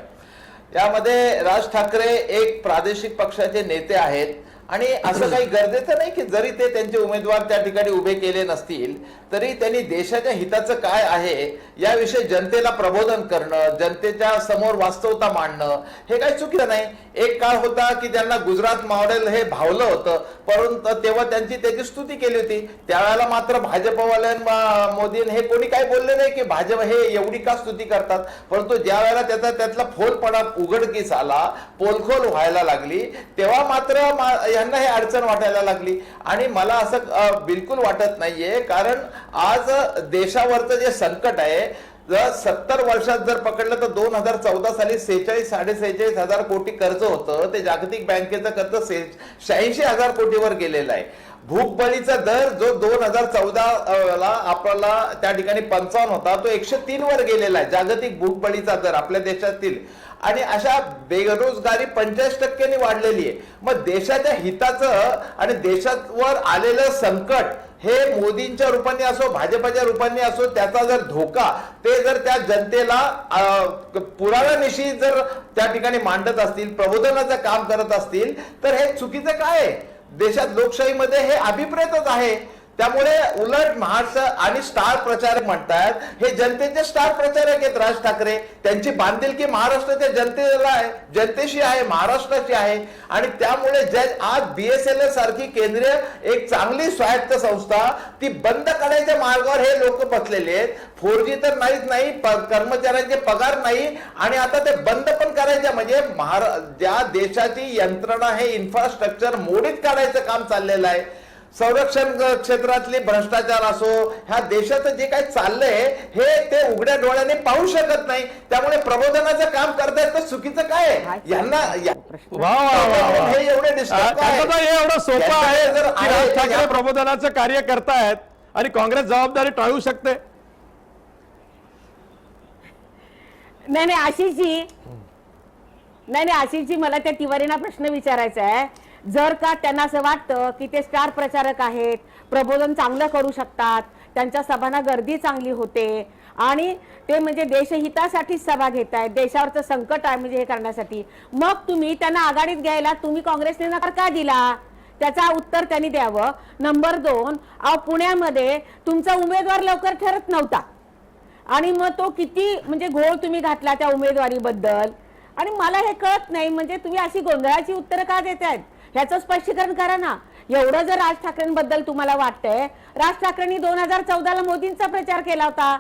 यामध्ये राज ठाकरे एक प्रादेशिक पक्षाचे नेते आहेत आणि असं काही गरजेचं नाही की जरी ते त्यांचे उमेदवार त्या ठिकाणी उभे केले नसतील तरी त्यांनी देशाच्या हिताचं काय आहे याविषयी जनतेला प्रबोधन करणं, जनतेच्या समोर वास्तवता मांडणं हे काही चुकीचं नाही. एक काळ होता की त्यांना गुजरात मॉडेल हे भावलं होतं, परंतु तेव्हा त्याची स्तुती केली होती. त्यावेळेला मात्र भाजपवाल्यां मोदीं हे कोणी काही बोलले नाही की भाजप हे एवढी का स्तुती करतात, परंतु ज्या वेळेला त्यातला फोलपणा उघडकीस आला, पोलखोल व्हायला लागली, तेव्हा मात्र यांना हे अडचण वाटायला लागली. आणि मला असं बिलकुल वाटत नाहीये, कारण आज देशावरचं जे संकट आहे, जर 70 वर्षात जर पकडलं तर 2014 साली 46-46,500 कोटी कर्ज होतं, ते जागतिक बँकेचं कर्ज 86,000 कोटीवर गेलेलं आहे. भूकबळीचा दर जो 2014 ला आपल्याला त्या ठिकाणी 55 होता, तो 103 वर गेलेला आहे जागतिक भूकबळीचा दर आपल्या देशातील. आणि अशा बेरोजगारी 85% वाढलेली आहे. मग देशाच्या हिताचं आणि देशावर आलेलं संकट हे मोदींच्या रूपाने असो भाजपच्या रूपाने असो, त्याचा जर धोका ते जर त्या जनतेला पुराव्यानिशी जर त्या ठिकाणी मांडत असतील, प्रबोधनाचं काम करत असतील, तर हे चुकीचं काय आहे? देशात लोकशाहीमध्ये हे अभिप्रेतच आहे. त्यामुळे उलट महाराष्ट्र आणि स्टार प्रचारक म्हणतात, हे जनतेचे स्टार प्रचारक आहेत राज ठाकरे. त्यांची बांधिलकी महाराष्ट्राच्या जनतेला आहे, जनतेशी आहे, महाराष्ट्राची आहे. आणि त्यामुळे आज BSNL सारखी केंद्रीय एक चांगली स्वायत्त संस्था ती बंद करायच्या मार्गावर हे लोक बसलेले आहेत. 4G तर नाहीच नाही, कर्मचाऱ्यांचे पगार नाही, आणि आता ते बंद पण करायचे. म्हणजे ज्या देशाची यंत्रणा हे इन्फ्रास्ट्रक्चर मोडीत काढायचं काम चाललेलं आहे. संरक्षण क्षेत्रातली भ्रष्टाचार असो, ह्या देशाचं जे काही चाललंय हे ते उघड्या डोळ्याने पाहू शकत नाही. त्यामुळे प्रबोधनाचं काम करतायत तर चुकीचं काय? यांना हे एवढे डिस्टर्ब काय? एवढं सोपं आहे की राज ठाकरे प्रबोधनाचं कार्य करतायत आणि काँग्रेस जबाबदारी टाळू शकते? नाही आशिषजी, मला त्या तिवारींना प्रश्न विचारायचा आहे. जर का त्यांना असं वाटतं की ते स्टार प्रचारक आहेत, प्रबोधन चांगलं करू शकतात, त्यांच्या सभांना गर्दी चांगली होते आणि ते म्हणजे देशहितासाठी सभा घेत आहेत, देशावरचं संकट आहे म्हणजे हे करण्यासाठी, मग तुम्ही त्यांना आघाडीत घ्यायला तुम्ही काँग्रेसने नकार का दिला? त्याचा उत्तर त्यांनी द्यावं. नंबर 2, पुण्यामध्ये तुमचा उमेदवार लवकर ठरत नव्हता आणि मग तो किती म्हणजे घोळ तुम्ही घातला त्या उमेदवारीबद्दल. आणि मला हे कळत नाही, म्हणजे तुम्ही अशी गोंधळाची उत्तरं का देतायत? ह्याचं स्पष्टीकरण करा ना. एवढं जर राज ठाकरेंबद्दल तुम्हाला वाटतंय, राज ठाकरेंनी 2014 ला मोदींचा प्रचार केला होता.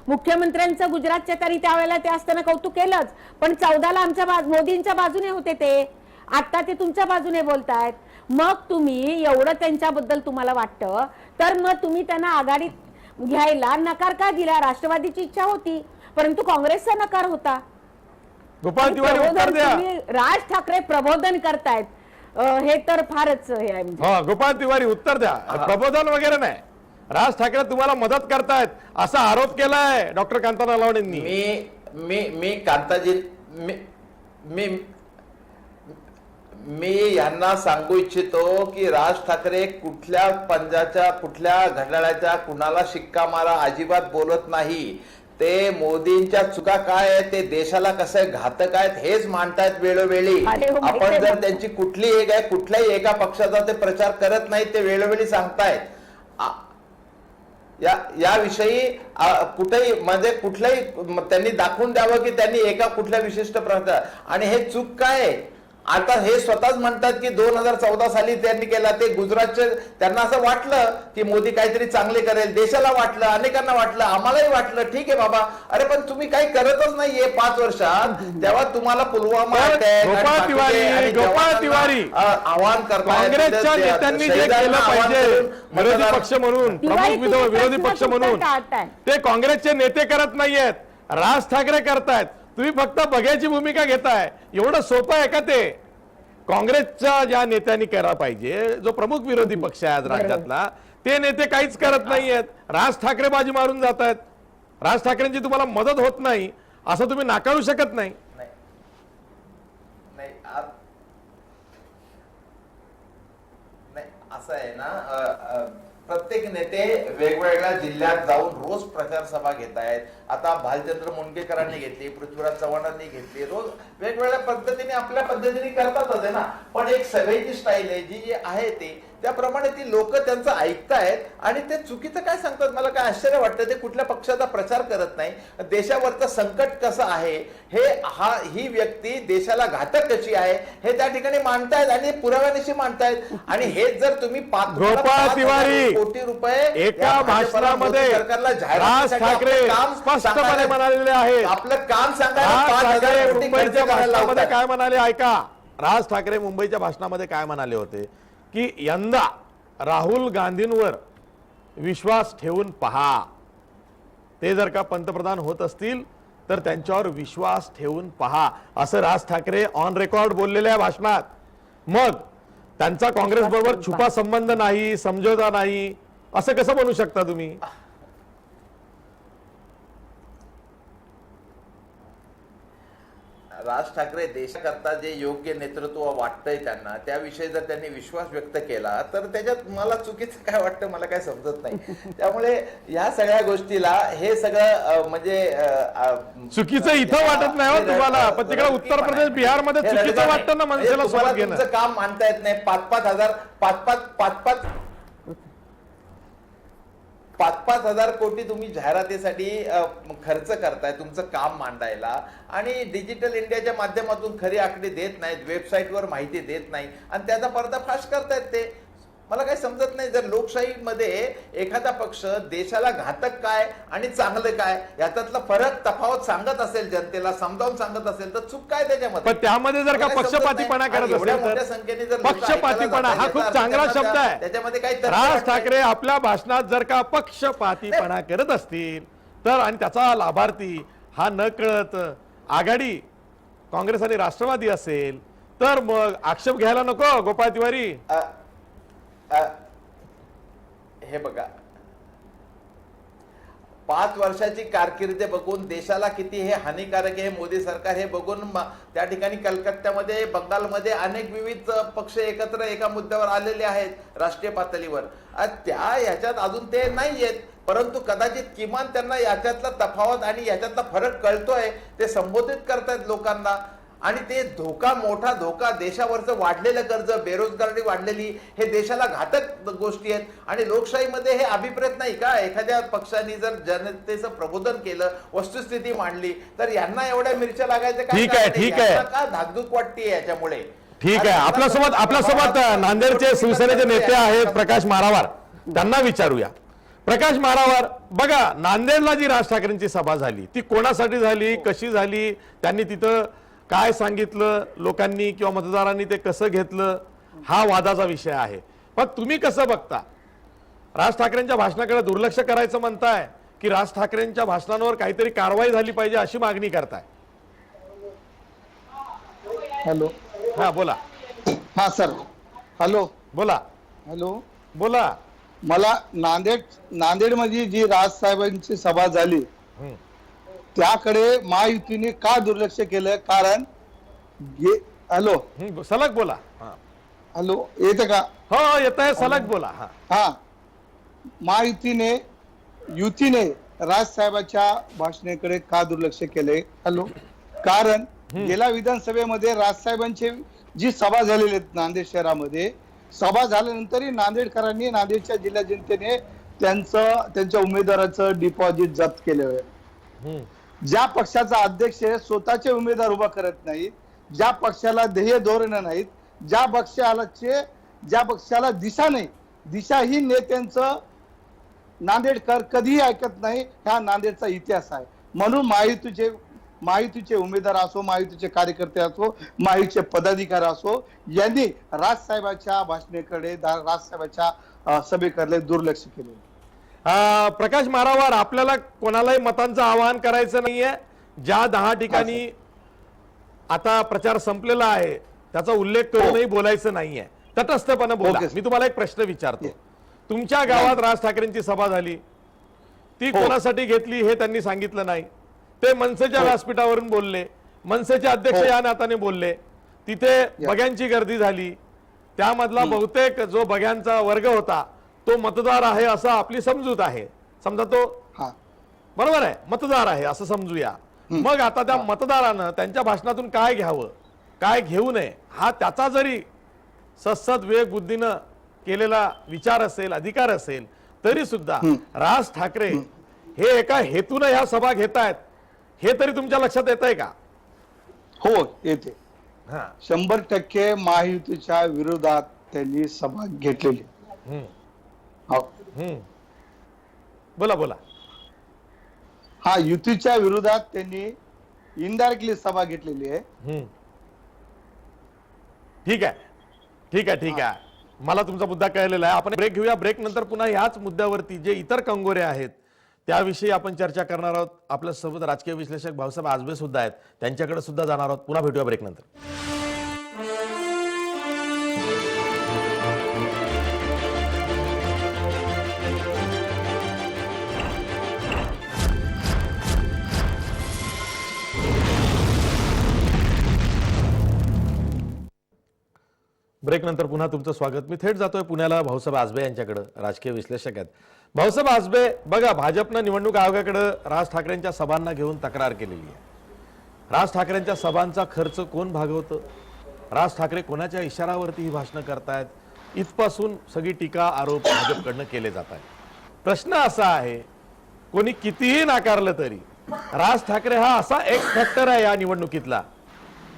मुख्यमंत्र्यांचं गुजरातच्या तरी त्यावेळेला ते असताना कौतुक केलंच, पण 14 ला आमच्या मोदींच्या बाजूने होते ते. आता ते तुमच्या बाजूने बोलतायत. मग तुम्ही एवढं त्यांच्याबद्दल तुम्हाला वाटतं तर मग तुम्ही त्यांना आघाडीत घ्यायला नकार का दिला? राष्ट्रवादीची इच्छा होती, परंतु काँग्रेसचा नकार होता. गोपाळ तिवारी, उत्तर द्या. राज ठाकरे प्रबोधन करतायत हे तर फारच हे आहे. गोपाळ तिवारी, उत्तर द्या. प्रबोधन वगैरे नाही, राज ठाकरे तुम्हाला मदत करतायत असा आरोप केलाय डॉक्टर कांता नलावडेंनी. मी कांताजी मी यांना सांगू इच्छितो की राज ठाकरे कुठल्या पंजाच्या कुठल्या घड्याळाच्या कुणाला शिक्का मारा अजिबात बोलत नाही. ते मोदींच्या चुका काय आहेत, ते देशाला कसे घातक आहेत हेच मांडतायत वेळोवेळी. आपण जर त्यांची कुठल्याही एका पक्षाचा ते प्रचार करत नाहीत, ते वेळोवेळी सांगतायत. याविषयी कुठेही म्हणजे कुठल्याही त्यांनी दाखवून द्यावं की त्यांनी एका कुठल्या विशिष्ट प्रकार. आणि हे चूक काय आता हे स्वतःच म्हणतात की 2014 साली त्यांनी केला, ते गुजरातचे, त्यांना असं वाटलं की मोदी काहीतरी चांगले करेल, देशाला वाटलं, अनेकांना वाटलं, आम्हालाही वाटलं, ठीक आहे बाबा. अरे पण तुम्ही काही करतच नाहीये 5 वर्षात, तेव्हा तुम्हाला पुलवामा attack आणि गोपाळ बाकीचे तिवारी, आणि गोपाळ जवानांना, तिवारी, आव्हान करतायत, काँग्रेसच्या तिथे नेत्यांनी जे शहिदांना केलं आव्हान पाहिजे करून विरोधी मतदार- पक्ष म्हणून, तिवारी, प्रमुख तुम्ही विरोधी पक्ष प्रश्नाचं म्हणून उत्तर टाळताय. ते काँग्रेसचे नेते करत नाहीयेत, राज ठाकरे करतायत. तुम्ही फक्त बघ्याची भूमिका घेताय. एवढं सोपं आहे का ते? काँग्रेसच्या ज्या नेत्यांनी करायला पाहिजे, जो प्रमुख विरोधी पक्ष आहे आज राज्यातला, ते नेते काहीच करत नाहीयेत. राज ठाकरे बाजी मारून जात आहेत. राज ठाकरेंची तुम्हाला मदत होत नाही असं तुम्ही नाकारू शकत नाही. नाही असं आहे ना, प्रत्येक नेते वेगवेगळ्या जिल्ह्यात जाऊन रोज प्रचार सभा घेत आहेत. आता भालचंद्र मुंडकेकरांनी घेतली, पृथ्वीराज चव्हाणांनी घेतली, रोज वेगवेगळ्या पद्धतीने आपल्या पद्धतीने करतातच आहे ना. पण एक सभेची स्टाईल आहे जी आहे ती, त्याप्रमाणे ती लोक त्यांचं ऐकतायत आणि ते चुकीचं काय सांगतात. मला काय आश्चर्य वाटतं, ते कुठल्या पक्षाचा प्रचार करत नाही. देशावरचं संकट कसं आहे हे, ही व्यक्ती देशाला घातक कशी आहे हे त्या ठिकाणी मांडतायत आणि पुराव्यानिशी मांडतायत. आणि हेच जर तुम्ही गोपाळ तिवारी कोटी रुपये एका भाषणामध्ये सरकारला राज ठाकरे स्पष्टपणे म्हणालेले आहेत. आपलं काम सांगायला राज 5,000 ठाकरे कोटी खर्च मुंबईच्या करायला भाषणामध्ये लावतात. काय म्हणाले ऐका. राज ठाकरे मुंबईच्या भाषणामध्ये काय म्हणाले होते की यंदा राहुल गांधींवर विश्वास ठेवून पहा. ते जर का पंतप्रधान होत असतील तर त्यांच्यावर विश्वास ठेवून पहा, असं राज ठाकरे ऑन रेकॉर्ड बोललेल्या भाषणात. मग त्यांचा काँग्रेस बरोबर छुपा संबंध नाही, समझोता नाही, असं कसं म्हणू शकता तुम्ही? राज ठाकरे देशाकरता जे योग्य नेतृत्व वाटतंय त्यांना, त्याविषयी जर त्यांनी विश्वास व्यक्त केला तर त्याच्यात मला चुकीचं काय वाटतं मला काय समजत नाही. त्यामुळे या सगळ्या गोष्टीला हे सगळं म्हणजे चुकीचं इथं वाटत नाही हो तुम्हाला, पण तिकडे उत्तर प्रदेश बिहार मध्ये चुकीचं वाटतं ना मनसेला सोबत घेणं. तुमचं काम मानता येत नाही. 5,000 कोटी तुम्ही जाहिरातीसाठी खर्च करताय तुमचं काम मांडायला, आणि डिजिटल इंडियाच्या माध्यमातून खरी आकडे देत नाहीत, वेबसाईटवर माहिती देत नाही आणि त्याचा पर्दाफाश करतायत. ते मला काही समजत नाही. जर लोकशाहीमध्ये एखादा पक्ष देशाला घातक काय आणि चांगलं काय याच्यातला फरक तफावत सांगत असेल, जनतेला समजावून सांगत असेल, तर चूक काय त्याच्यामध्ये? पण त्यामध्ये जर का पक्षपातीपणा करत असेल तर, पक्षपातीपणा हा खूप चांगला शब्द आहे. त्याच्यामध्ये काही राज ठाकरे आपल्या भाषणात जर का पक्षपातीपणा करत असतील तर, आणि त्याचा लाभार्थी हा न कळत आघाडी काँग्रेस आणि राष्ट्रवादी असेल तर मग आक्षेप घ्यायला नको गोपाळ तिवारी. हे बघा, 5 वर्षाची कारकीर्द बघून देशाला किती हे हानिकारक आहे मोदी सरकार हे बघून त्या ठिकाणी कलकत्त्यामध्ये, बंगालमध्ये अनेक विविध पक्ष एकत्र एका मुद्द्यावर आलेले आहेत राष्ट्रीय पातळीवर. त्या याच्यात अजून ते नाहीयेत, परंतु कदाचित किमान त्यांना याच्यातला तफावत आणि याच्यातला फरक कळतोय, ते संबोधित करतायत लोकांना. आणि ते मोठा धोका देशावरचं वाढलेलं कर्ज, बेरोजगारी वाढलेली, हे देशाला घातक गोष्टी आहेत. आणि लोकशाहीमध्ये हे अभिप्रेत नाही का? एखाद्या पक्षाने जर जनतेचं प्रबोधन केलं, वस्तुस्थिती मांडली, तर यांना एवढ्या मिरच्या लागायचं काय? ठीक आहे. का धाकधूक वाटते याच्यामुळे? ठीक आहे. आपल्यासोबत नांदेडचे शिवसेनेचे नेते आहेत प्रकाश मारावार, त्यांना विचारूया. प्रकाश मारावार, बघा नांदेडला जी राज ठाकरेंची सभा झाली ती कोणासाठी झाली, कशी झाली, त्यांनी तिथं काय सांगितलं लोकांनी किंवा मतदारांनी ते कसं घेतलं, हा वादाचा विषय आहे. पण तुम्ही कसं बघता? राज ठाकरेंच्या भाषणाकडे दुर्लक्ष करायचं म्हणताय की राज ठाकरेंच्या भाषणांवर काहीतरी कारवाई झाली पाहिजे अशी मागणी करताय? हॅलो, हा बोला. हा सर, हॅलो बोला. हॅलो, बोला. मला नांदेडमध्ये जी राजसाहेबांची सभा झाली त्याकडे महायुतीने का दुर्लक्ष केलं? कारण हॅलो सलग बोला. हॅलो, येतं का? हो येत आहे, सलग बोला. हा, युतीने राजसाहेबांच्या भाषणाकडे का दुर्लक्ष केलंय? हॅलो, कारण गेल्या विधानसभेमध्ये राजसाहेबांची जी सभा झालेली आहे नांदेड शहरामध्ये, सभा झाल्यानंतरही नांदेडकरांनी, नांदेडच्या जिल्हा जनतेने त्यांच्या उमेदवाराचं डिपॉझिट जप्त केलं. ज्या पक्षाचा अध्यक्ष स्वतःचे उमेदवार उभा करत नाही ज्या पक्षाला ध्येय धोरण नाहीत, ज्या पक्षाला दिशा नाही, दिशाहीन नेत्यांचं नांदेडकर कधीही ऐकत नाही. हा नांदेडचा इतिहास आहे. म्हणून महायुतीचे उमेदवार असो, महायुतीचे कार्यकर्ते असो, महायुतीचे पदाधिकारी असो, यांनी राजसाहेबांच्या भाषणेकडे, राजसाहेबांच्या सभेकडे दुर्लक्ष केले. प्रकाश मारावार, आपल्याला कोणालाही मतांचं आवाहन करायचं नाहीये. ज्या 10 ठिकाणी आता प्रचार संपलेला आहे त्याचा उल्लेख करूनही बोलायचं नाहीये. तटस्थपणे बोला. मी तुम्हाला एक प्रश्न विचारतो. तुमच्या गावात राज ठाकरेंची सभा झाली, ती कोणासाठी घेतली हे त्यांनी सांगितलं नाही. ते मनसेच्या व्यासपीठावरून बोलले, मनसेचे अध्यक्ष या नात्याने बोलले. तिथे बघ्यांची गर्दी झाली, त्यामधला बहुतेक जो बघ्यांचा वर्ग होता तो मतदार आहे असं आपली समजूत आहे. समजा तो बरोबर आहे, मतदार आहे असं समजूया. मग आता त्या मतदारानं त्यांच्या भाषणातून काय घ्यावं, काय घेऊ नये, हा त्याचा जरी सत्सद विवेक बुद्धीनं केलेला विचार असेल, अधिकार असेल, तरी सुद्धा राज ठाकरे हे एका हेतून ह्या सभा घेत आहेत हे तरी तुमच्या लक्षात येत आहे का? हो, येते. 100% महायुतीच्या विरोधात त्यांनी सभा घेतलेली. बोला बोला. हा, युतीच्या विरोधात त्यांनी इनडायरेक्टली सभा घेतलेली आहे. ठीक आहे, ठीक आहे, ठीक आहे. मला तुमचा मुद्दा कळलेला आहे. आपण ब्रेक घेऊया. ब्रेक नंतर पुन्हा याच मुद्द्यावरती जे इतर कंगोरे आहेत त्याविषयी आपण चर्चा करणार आहोत. आपल्या सोबत राजकीय विश्लेषक भाऊसाहेब आजबे सुद्धा आहेत, त्यांच्याकडे सुद्धा जाणार आहोत. पुन्हा भेटूया ब्रेक नंतर. ब्रेक नंतर पुन्हा तुमचं स्वागत. मी थेट जातोय पुण्याला भाऊसाहेब आजबे यांच्याकडे, राजकीय विश्लेषक आहेत. भाऊसाहेब आजबे, बघा, भाजपनं निवडणूक आयोगाकडे राज ठाकरेंच्या सभांना घेऊन तक्रार केलेली आहे. राज ठाकरेंच्या सभांचा खर्च कोण भागवतं, राज ठाकरे कोणाच्या इशारावरती ही भाषणं करतायत, इथपासून सगळी टीका आरोप भाजपकडनं केले जात आहेत. प्रश्न असा आहे, कोणी कितीही नाकारलं तरी राज ठाकरे हा असा एक फॅक्टर आहे या निवडणुकीतला,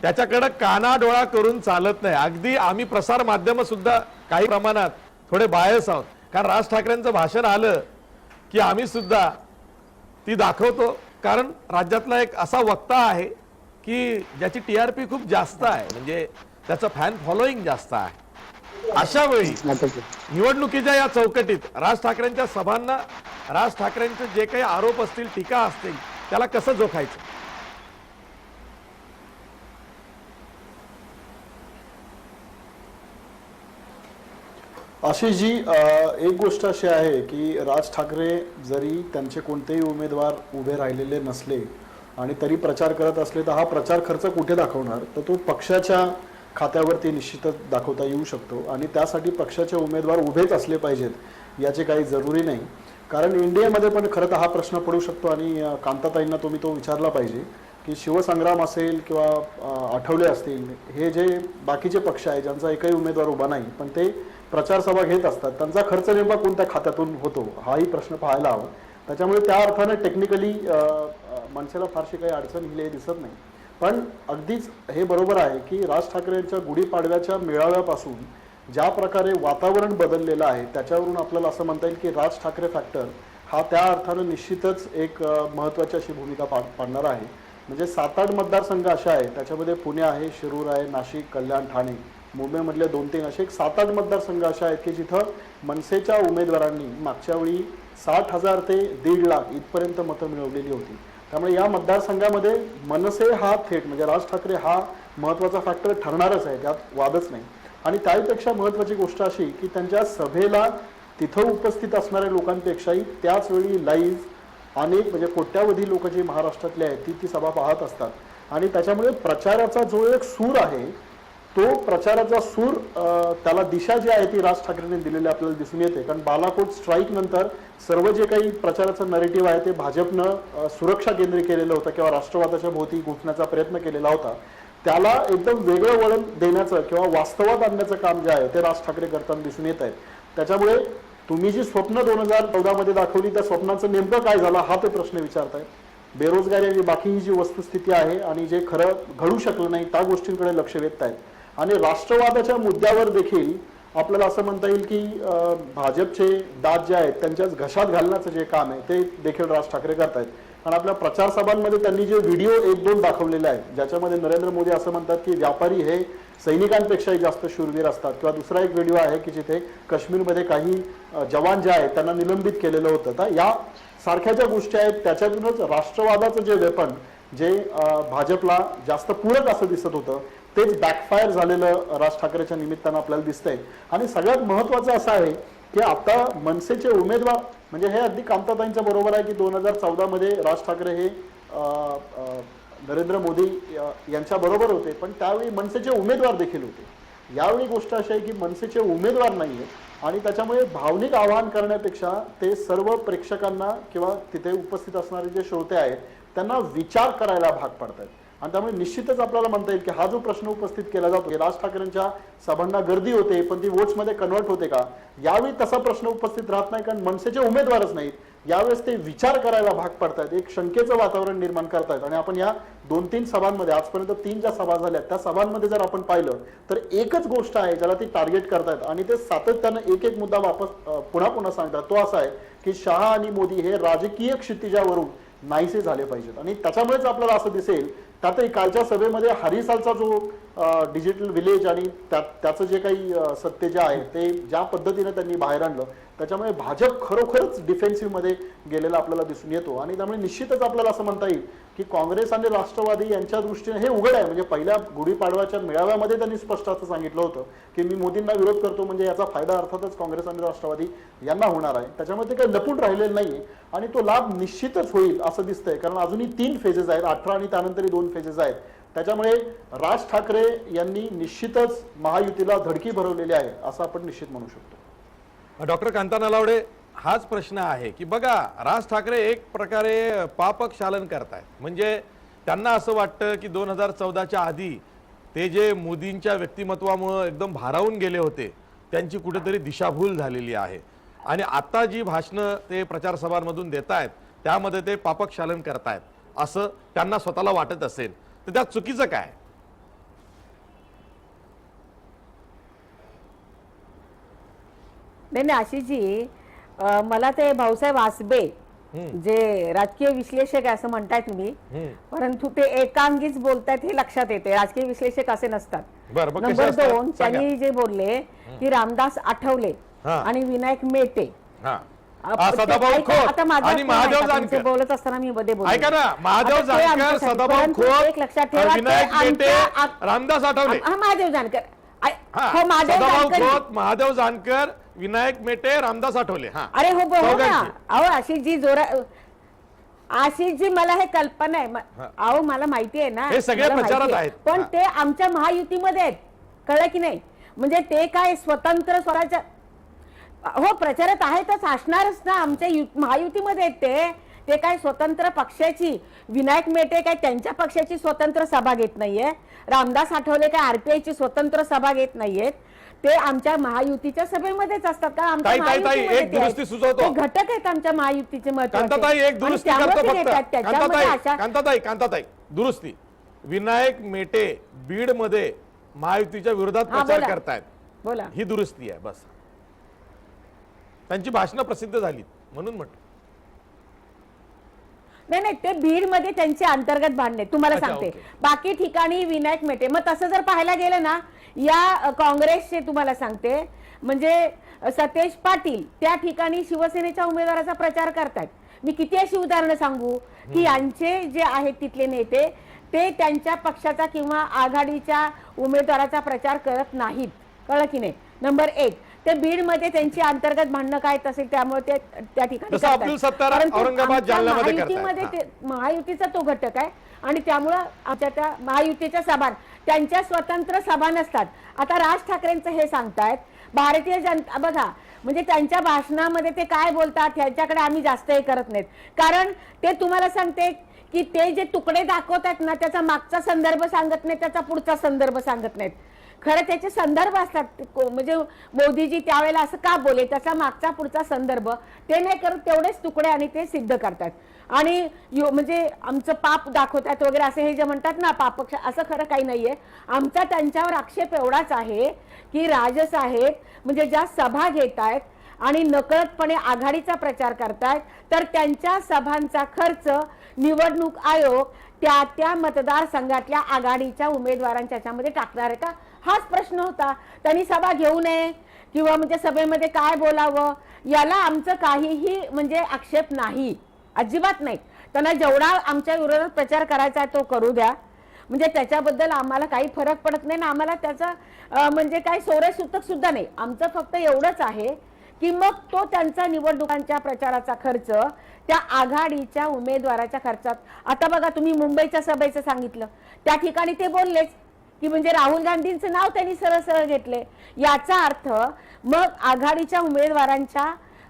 त्याच्याकडे कानाडोळा करून चालत नाही. अगदी आम्ही प्रसार माध्यम सुद्धा काही प्रमाणात थोडे बायस आहोत, कारण राज ठाकरेंचं भाषण आलं की आम्ही सुद्धा ती दाखवतो. कारण राज्यातला एक असा वक्ता आहे की ज्याची TRP खूप जास्त आहे, म्हणजे त्याचं फॅन फॉलोईंग जास्त आहे. अशा वेळी निवडणुकीच्या या चौकटीत राज ठाकरेंच्या सभांना, राज ठाकरेंचे जे काही आरोप असतील, टीका असतील, त्याला कसं जोखायचं? अशी जी एक गोष्ट अशी आहे की राज ठाकरे जरी त्यांचे कोणतेही उमेदवार उभे राहिलेले नसले आणि तरी प्रचार करत असले, तर हा प्रचार खर्च कुठे दाखवणार, तर तो पक्षाच्या खात्यावरती निश्चितच दाखवता येऊ शकतो. आणि त्यासाठी पक्षाचे उमेदवार उभेच असले पाहिजेत याचे काही जरुरी नाही. कारण इंडियामध्ये पण खरं तर हा प्रश्न पडू शकतो आणि कांताताईंना तुम्ही तो विचारला पाहिजे की शिवसंग्राम असेल किंवा आठवले असतील, हे जे बाकीचे पक्ष आहे ज्यांचा एकही उमेदवार उभा नाही पण ते प्रचार सभा घेत असतात, त्यांचा खर्च नेमका कोणत्या खात्यातून होतो हाही प्रश्न पाहायला हवा. त्याच्यामुळे त्या अर्थाने टेक्निकली मनसेला फारशी काही अडचण ही दिसत नाही. पण अगदीच हे बरोबर आहे की राज ठाकरेंच्या गुढीपाडव्याच्या मेळाव्यापासून ज्या प्रकारे वातावरण बदललेलं आहे त्याच्यावरून आपल्याला असं म्हणता येईल की राज ठाकरे फॅक्टर हा त्या अर्थानं निश्चितच एक महत्त्वाची अशी भूमिका पाडणार आहे. म्हणजे 7-8 मतदारसंघ असे आहेत, त्याच्यामध्ये पुणे आहे, शिरूर आहे, नाशिक, कल्याण, ठाणे, मुंबईमधले 2-3 असे एक 7-8 मतदारसंघ असे आहेत की जिथं मनसेच्या उमेदवारांनी मागच्या वेळी 60,000 ते 1.5 लाख इथपर्यंत मतं मिळवलेली होती. त्यामुळे या मतदारसंघामध्ये मनसे हा थेट म्हणजे राज ठाकरे हा महत्त्वाचा फॅक्टर ठरणारच आहे, त्यात वादच नाही. आणि त्यापेक्षा महत्त्वाची गोष्ट अशी की त्यांच्या सभेला तिथं उपस्थित असणाऱ्या लोकांपेक्षाही त्याच वेळी लाईव्ह अनेक म्हणजे कोट्यावधी लोक जी महाराष्ट्रातले आहेत ती सभा पाहत असतात. आणि त्याच्यामुळे प्रचाराचा जो एक सूर आहे तो प्रचाराचा सूर त्याला दिशा जी आहे ती राज ठाकरेंनी दिलेली आपल्याला दिसून येते. कारण बालाकोट स्ट्राईक नंतर सर्व जे काही प्रचाराचं नरेटिव्ह आहे ते भाजपनं सुरक्षा केंद्रित केलेलं होतं किंवा राष्ट्रवादाच्या भोवती गुंफण्याचा प्रयत्न केलेला होता. त्याला एकदम वेगळं वळण देण्याचं किंवा वास्तवात आणण्याचं काम जे आहे ते राज ठाकरे करताना दिसून येत आहेत. त्याच्यामुळे तुम्ही जी स्वप्न 2014 मध्ये दाखवली त्या स्वप्नाचं नेमकं काय झालं हा ते प्रश्न विचारतायत. बेरोजगारी आणि बाकी ही जी वस्तुस्थिती आहे आणि जे खरं घडू शकलं नाही त्या गोष्टींकडे लक्ष वेधत आहेत आणि राष्ट्रवादाच्या मुद्द्यावर देखील आपल्याला असं म्हणता येईल की भाजपचे दात जे आहेत त्यांच्याच घशात घालण्याचं जे काम आहे ते देखील राज ठाकरे करतायत. आणि आपल्या प्रचार सभांमध्ये त्यांनी जे व्हिडिओ 1-2 दाखवलेले आहेत ज्याच्यामध्ये नरेंद्र मोदी असं म्हणतात की व्यापारी हे सैनिकांपेक्षाही जास्त शूरवीर असतात, किंवा दुसरा एक व्हिडिओ आहे की जिथे काश्मीरमध्ये काही जवान जे आहेत त्यांना निलंबित केलेलं होतं. तर या सारख्या ज्या गोष्टी आहेत त्याच्यातूनच राष्ट्रवादाचं जे वेपन जे भाजपला जास्त पूरक असं दिसत होतं तेच बॅकफायर झालेलं राज ठाकरेच्या निमित्तानं आपल्याला दिसतंय. आणि सगळ्यात महत्वाचं असं आहे की आता मनसेचे उमेदवार म्हणजे हे अगदी कांताताईंच्या बरोबर आहे की 2014 मध्ये राज ठाकरे हे नरेंद्र मोदी यांच्या बरोबर होते, पण त्यावेळी मनसेचे उमेदवार देखील होते. यावेळी गोष्ट अशी आहे की मनसेचे उमेदवार नाहीये आणि त्याच्यामुळे भावनिक आवाहन करण्यापेक्षा ते सर्व प्रेक्षकांना किंवा तिथे उपस्थित असणारे जे श्रोते आहेत त्यांना विचार करायला भाग पडतात. आणि त्यामुळे निश्चितच आपल्याला म्हणता येईल की हा जो प्रश्न उपस्थित केला जातो की राज ठाकरेंच्या सभांना गर्दी होते पण ती वोट्समध्ये कन्वर्ट होते का, यावेळी तसा प्रश्न उपस्थित राहत नाही कारण मनसेचे उमेदवारच नाहीत. यावेळेस ते विचार करायला भाग पडतात, एक शंकेचं वातावरण निर्माण करतायत. आणि आपण या 2-3 सभांमध्ये आजपर्यंत 3 ज्या सभा झाल्या त्या सभांमध्ये जर आपण पाहिलं तर एकच गोष्ट आहे ज्याला ती टार्गेट करतायत आणि ते सातत्यानं एक मुद्दा वापस पुन्हा सांगतात. तो असा आहे की शहा आणि मोदी हे राजकीय क्षितिजावरून नाहीसे झाले पाहिजेत. आणि त्याच्यामुळेच आपल्याला असं दिसेल त्यातही कालच्या सभेमध्ये हरिसालचा जो डिजिटल विलेज आणि त्याचं जे काही सत्य जे आहे ते ज्या पद्धतीने त्यांनी बाहेर आणलं त्याच्यामुळे भाजप खरोखरच डिफेन्सिव्ह मध्ये गेलेला आपल्याला दिसून येतो. आणि त्यामुळे निश्चितच आपल्याला असं म्हणता येईल की काँग्रेस आणि राष्ट्रवादी यांच्या दृष्टीने हे उघड आहे. म्हणजे पहिल्या गुढीपाडव्याच्या मेळाव्यामध्ये त्यांनी स्पष्ट असं सांगितलं होतं की मी मोदींना विरोध करतो, म्हणजे याचा फायदा अर्थातच काँग्रेस आणि राष्ट्रवादी यांना होणार आहे. त्याच्यामुळे ते काही लपून राहिलेलं नाहीये आणि तो लाभ निश्चितच होईल असं दिसतंय कारण अजूनही 3 फेजेस आहेत, 18 आणि त्यानंतरही 2 फेजेस आहेत. त्याच्यामुळे राज ठाकरे यांनी निश्चितच महायुतीला धडकी भरवलेली आहे असं आपण निश्चित म्हणू शकतो. डॉक्टर कांता नलावडे, हाच प्रश्न आहे की बघा राज ठाकरे एक प्रकारे पापक्षालन करतायत. म्हणजे त्यांना असं वाटतं की 2014च्या आधी ते जे मोदींच्या व्यक्तिमत्वामुळे एकदम भारावून गेले होते त्यांची कुठेतरी दिशाभूल झालेली आहे आणि आता जी भाषणं ते प्रचार सभांमधून देत आहेत त्यामध्ये ते पापक्षालन करतायत असं त्यांना स्वतःला वाटत असेल तर त्यात चुकीचं काय? नाही आशिषजी, मला ते भाऊसाहेब आसबे जे राजकीय विश्लेषक आहे असं म्हणताय तुम्ही, परंतु ते एकांगीच बोलतायत हे लक्षात येते. राजकीय विश्लेषक असे नसतात. नंबर 2, त्यांनी जे बोलले की रामदास आठवले आणि विनायक मेटे आणि महादेव जानकर बोलत असताना मी मध्ये बोलले, ऐका ना, महादेव जानकर, सदाभाऊ खोत, एक लक्षात ठेवा, विनायक मेटे, रामदास आठवले, महादेव जानकर, महादेव जानकर, विनायक मेटे, रामदास आठवले. अरे हो बोला ना. अहो आशिषजी आशिषजी मला हे कल्पना आहे. अहो मला माहिती आहे ना, हे सगळे प्रचारात आहेत. पण ते आमच्या महायुतीमध्ये आहेत, कळलं की नाही. म्हणजे ते काय स्वतंत्र स्वराज्य हो प्रचारात आहेतच, असणारच ना. आमच्या महायुतीमध्ये आहेत ते काय स्वतंत्र पक्षाची, विनायक मेटे काय त्यांच्या पक्षाची स्वतंत्र सभा घेत नाहीये, रामदास आठवले काय आरपीआयची स्वतंत्र सभा घेत नाहीयेत. ते आमच्या महायुतीच्या सभेमध्येच असतात का आमच्या एक दुरुस्ती सुचवतो, घटक आहेत आमच्या महायुतीचे कांताताई एक दुरुस्ती करतो फक्त. कांताताई दुरुस्ती, विनायक मेटे बीड मध्ये महायुतीच्या विरोधात प्रचार करतायत, बोला, ही दुरुस्ती आहे बस. त्यांची भाषणं प्रसिद्ध झाली म्हणून म्हटलं. नाही ते बीड मध्ये त्यांचे अंतर्गत भांडणे तुम्हाला सांगते. बाकी ठिकाणी विनायक मेटे. मग तसं जर पाहायला गेलं ना, या काँग्रेसचे तुम्हाला सांगते म्हणजे सतेज पाटील त्या ठिकाणी शिवसेनेच्या उमेदवाराचा प्रचार करतात. मी किती अशी उदाहरणं सांगू की यांचे जे आहेत तिथले नेते ते त्यांच्या पक्षाचा किंवा आघाडीच्या उमेदवाराचा प्रचार करत नाहीत, कळलं की नाही. नंबर 1, ते बीड मध्ये त्यांची अंतर्गत भांडणं काय असेल त्यामुळे ते त्या ठिकाणी महायुतीचा तो घटक आहे आणि त्यामुळं आमच्या त्या महायुतीच्या सभा त्यांच्या स्वतंत्र सभा नसतात. आता राज ठाकरेंचं हे सांगतायत भारतीय जनता, बघा म्हणजे त्यांच्या भाषणामध्ये ते काय बोलतात ह्याच्याकडे आम्ही जास्त हे करत नाहीत, कारण ते तुम्हाला सांगते की ते जे तुकडे दाखवतात ना त्याचा मागचा संदर्भ सांगत नाहीत, त्याचा पुढचा संदर्भ सांगत नाहीत. खरं त्याचे संदर्भ असतात म्हणजे मोदीजी त्यावेळेला असं का बोले त्याचा मागचा पुढचा संदर्भ ते नाही करत, तेवढेच तुकडे आणि ते सिद्ध करतात आणि म्हणजे आमचं पाप दाखवतात वगैरे असे हे जे म्हणतात ना पाप, असं खरं काही नाहीये. आमचा त्यांच्यावर आक्षेप एवढाच आहे की राजसाहेब म्हणजे ज्या सभा घेत आहेत आणि नकळतपणे आघाडीचा प्रचार करतायत तर त्यांच्या सभांचा खर्च निवडणूक आयोग त्या मतदारसंघातल्या आघाडीच्या उमेदवारांच्या ह्याच्यामध्ये टाकणार आहे का, हाच प्रश्न होता. त्यांनी सभा घेऊ नये किंवा म्हणजे सभेमध्ये काय बोलावं याला आमचं काहीही म्हणजे आक्षेप नाही, अजिबात नाही. त्यांना जेवढा आमच्या विरोधात प्रचार करायचा आहे तो करू द्या, म्हणजे त्याच्याबद्दल आम्हाला काही फरक पडत नाही ना, आम्हाला त्याचा म्हणजे काही सोयरेसूतक सुद्धा नाही. आमचं फक्त एवढंच आहे की मग तो त्यांचा निवडणुकांच्या प्रचाराचा खर्च त्या आघाडीच्या उमेदवाराच्या खर्चात. आता बघा तुम्ही मुंबईच्या सभेचं सांगितलं, त्या ठिकाणी ते बोललेच की म्हणजे राहुल गांधींचं नाव त्यांनी सरळ सरळ घेतले, याचा अर्थ मग आघाडीच्या उमेदवारांच्या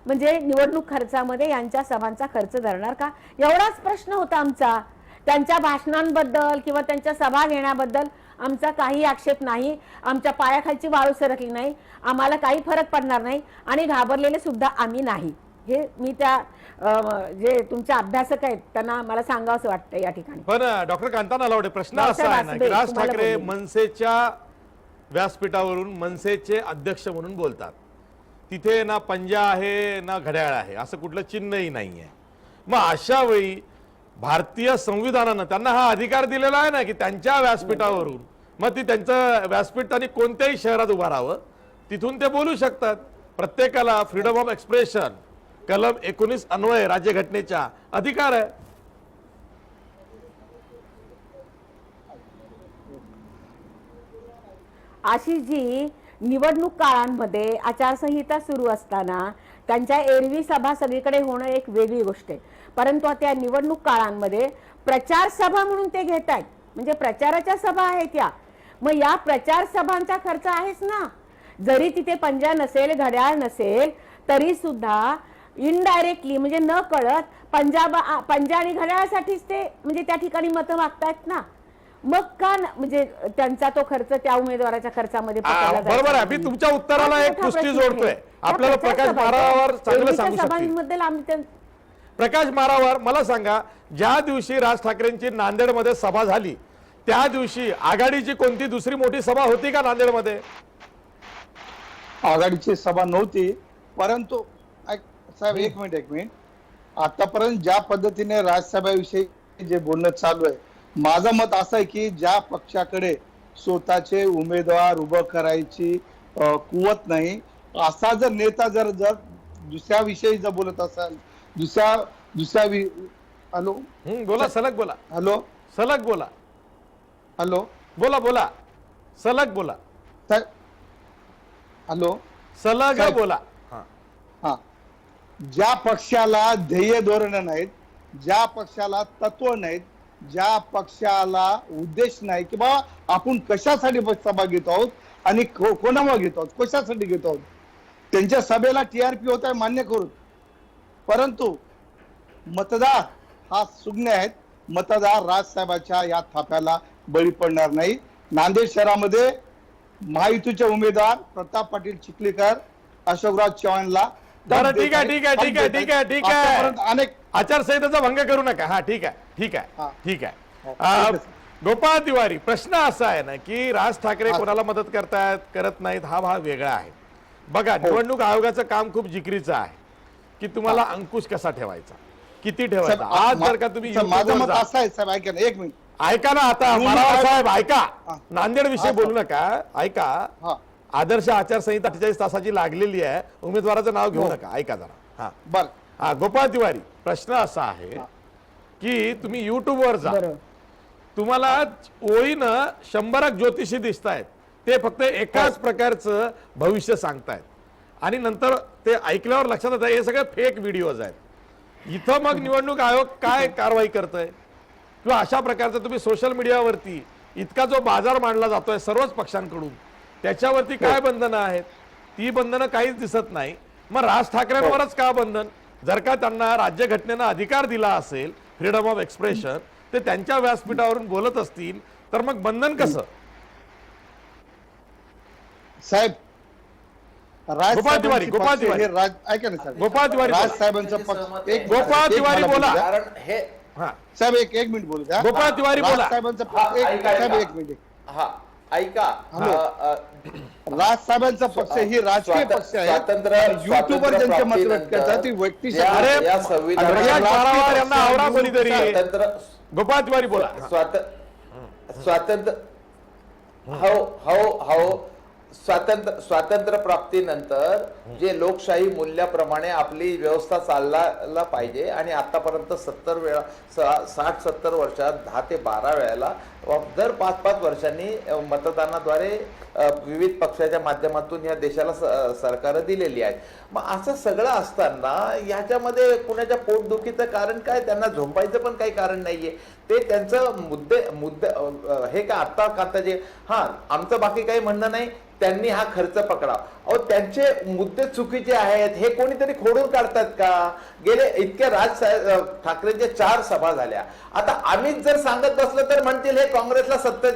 म्हणजे निवडणूक खर्चामध्ये यांच्या सभांचा खर्च धरणार का, एवढाच प्रश्न होता आमचा. त्यांच्या भाषणांबद्दल किंवा त्यांच्या सभा घेण्याबद्दल आमचा काही आक्षेप नाही, आमच्या पायाखालची वाळू सरकली नाही, आम्हाला काही फरक पडणार नाही आणि घाबरलेले सुद्धा आम्ही नाही. हे मी त्या जे तुमचे अभ्यासक आहेत त्यांना मला सांगावंसं वाटतं या ठिकाणी. पण डॉक्टर कांता नलावडे, प्रश्न डॉक्टर असा आहे ना की वासुदेव, राज तुम्हाला ठाकरे बोलले. मनसेच्या व्यासपीठावरून मनसेचे अध्यक्ष म्हणून बोलतात, तिथे ना पंजा आहे ना घड्याळ आहे, असं कुठलं चिन्हही नाही आहे. मग अशा वेळी भारतीय संविधानानं त्यांना हा अधिकार दिलेला आहे ना की त्यांच्या व्यासपीठावरून, मग ती त्यांचं व्यासपीठ त्यांनी कोणत्याही शहरात उभारावं, तिथून ते बोलू शकतात. प्रत्येकाला फ्रीडम ऑफ एक्सप्रेशन कलम 19 अन्वये राज्यघटनेच्या अधिकार आहे. अशी जी निवडणूक काळांमध्ये आचारसंहिता सुरू असताना त्यांच्या एरवी सभा सगळीकडे होणं एक वेगळी गोष्ट आहे, परंतु त्या निवडणूक काळांमध्ये प्रचार सभा म्हणून ते घेत आहेत, म्हणजे प्रचाराच्या सभा आहेत त्या. मग या प्रचार सभांचा खर्च आहेच ना, जरी तिथे पंजा नसेल घड्याळ नसेल तरी सुद्धा इनडायरेक्टली म्हणजे न कळत पंजा आणि घड्याळासाठीच ते म्हणजे त्या ठिकाणी मतं मागतायत ना. मग का म्हणजे त्यांचा तो खर्च त्या उमेदवाराच्या खर्चामध्ये पकडला जायचा बरोबर आहे. मी नाही? तुमच्या उत्तराला हा एक मोठा पुष्टी प्रश्न जोडतोय. आहे. आपल्याला त्या प्रकाश प्रचार मारावर चांगलं एरवीच्या सांगू शकतील. सभांबद्दल आम्ही प्रकाश मारावर मला सांगा, ज्या दिवशी राज ठाकरेंची नांदेडमध्ये सभा झाली त्या दिवशी आघाडीची कोणती दुसरी मोठी सभा होती का नांदेडमध्ये? आघाडीची सभा नव्हती, परंतु साहेब एक मिनिट आतापर्यंत ज्या पद्धतीने राज्यसभेविषयी जे बोलणं चालू आहे, माझं मत असं आहे की ज्या पक्षाकडे स्वतःचे उमेदवार उभं करायची कुवत नाही, असा जर नेता जर दुसऱ्या विषयी जर बोलत असाल, हॅलो बोला, सलग बोला, हॅलो सलग बोला, हॅलो बोला बोला, सलग बोला, हॅलो सलग साहेब. बोला. हा, ज्या पक्षाला ध्येय धोरण नाहीत, ज्या पक्षाला तत्व नाहीत, ज्या पक्षाला उद्देश नाही की बाबा आपण कशासाठी सभा घेतो आहोत आणि कोणामुळे घेतो आहोत, कशासाठी घेतो आहोत, त्यांच्या सभेला टीआरपी होत आहे मान्य करू, परंतु मतदार हा सुज्ञ आहेत, मतदार राजसाहेबाच्या या थाप्याला बळी पडणार नाही. नांदेड शहरामध्ये महायुतीचे उमेदवार प्रताप पाटील चिखलीकर अशोकराव चव्हाणला बरं, ठीक आहे, ठीक आहे, ठीक आहे, ठीक आहे, ठीक आहे. आतापर्यंत अनेक आचारसंहितेचा भंग करू नका. हा ठीक आहे, ठीक आहे, हा. ठीक आहे. ठीक आहे. गोपाळ तिवारी, प्रश्न असा आहे ना की राज ठाकरे कोणाला मदत करतायत करत नाहीत हा भाग वेगळा आहे. बघा, निवडणूक आयोगाचं काम खूप जिकरीचं आहे की तुम्हाला अंकुश कसा ठेवायचा, किती ठेवायचा. आज जर का तुम्ही माझं YouTube वर मत जा- असं आहे साहेब, ऐका ना एक मिनिट. ऐका ना, आता तुम्ही मारावा काय- साहेब ऐका, हा. नांदेड विषयी हा, बोलू नका, ऐका. हा आदर्श आचारसंहिता 48 तासाची लागलेली आहे, उमेदवाराचं नाव घेऊ हो. नका, ऐका जरा. हा बर हा, गोपाळ तिवारी, प्रश्न असा आहे की तुम्ही युट्यूबवर जा, बरोबर. तुम्हाला ओळीनं 100 ज्योतिषी दिसत आहेत, ते फक्त एकाच प्रकारचं भविष्य सांगतायत आणि नंतर ते ऐकल्यावर लक्षात येतं हे सगळे फेक व्हिडिओज आहेत. इथं मग निवडणूक आयोग काय कारवाई करतोय किंवा अशा प्रकारचं तुम्ही सोशल मीडियावरती इतका जो बाजार मांडला जातोय सर्वच पक्षांकडून, त्याच्यावरती काय बंधनं आहेत? ती बंधनं काहीच दिसत नाही. मग राज ठाकरेंवरच का बंधन? जर का त्यांना राज्यघटनेनं अधिकार दिला असेल फ्रीडम ऑफ एक्सप्रेशन, ते त्यांच्या व्यासपीठावरून बोलत असतील तर मग बंधन कसं? साहेब राज गोपाळ तिवारी, साहेबांची गोपाळ पक्ष तिवारी. हे राज ऐका ना साहेब, गोपाळ तिवारी राज बोला. साहेबांचा सहमत पक्ष आहे. एक गोपाळ एक तिवारी मला बोला. बोलू द्या. कारण हे हा साहेब एक मिनिट बोलू द्या. गोपाळ तिवारी राज बोला. साहेबांचा हा, पक्ष ऐका, साहेब ऐका. एक मिनिट हा ऐका हॅलो. अ, राज साहेबांचा पक्ष ही राजकीय पक्ष आहे युट्यूबवर ज्यांचे मत व्यक्त करतात ती व्यक्ती अरे, या प्रकाश संविधान मारावार यांना आवरा कोणीतरी. स्वातंत्र्य गोपाळ तिवारी बोला. स्वातंत्र्य हो स्वातंत्र्य प्राप्तीनंतर जे लोकशाही मूल्याप्रमाणे आपली व्यवस्था चालला पाहिजे आणि आतापर्यंत 60-70 वर्षात 10 ते 12 वेळेला दर 5-5 वर्षांनी मतदानाद्वारे विविध पक्षाच्या माध्यमातून या देशाला सरकार दिलेली आहेत. मग असं सगळं असताना याच्यामध्ये कुणाच्या पोटदुखीचं कारण काय, त्यांना झोंपायचं पण काही कारण नाहीये. ते त्यांचं मुद्दे हे का आता जे आमचं बाकी काही म्हणणं नाही, त्यांनी हा खर्च पकडा. अहो त्यांचे मुद्दे चुकीचे आहेत हे कोणीतरी खोडून काढतात का? गेले इतक्या राज ठाकरेंच्या 4 सभा झाल्या. आता आम्हीच जर सांगत बसलो तर म्हणतील हे काँग्रेसला सत्ता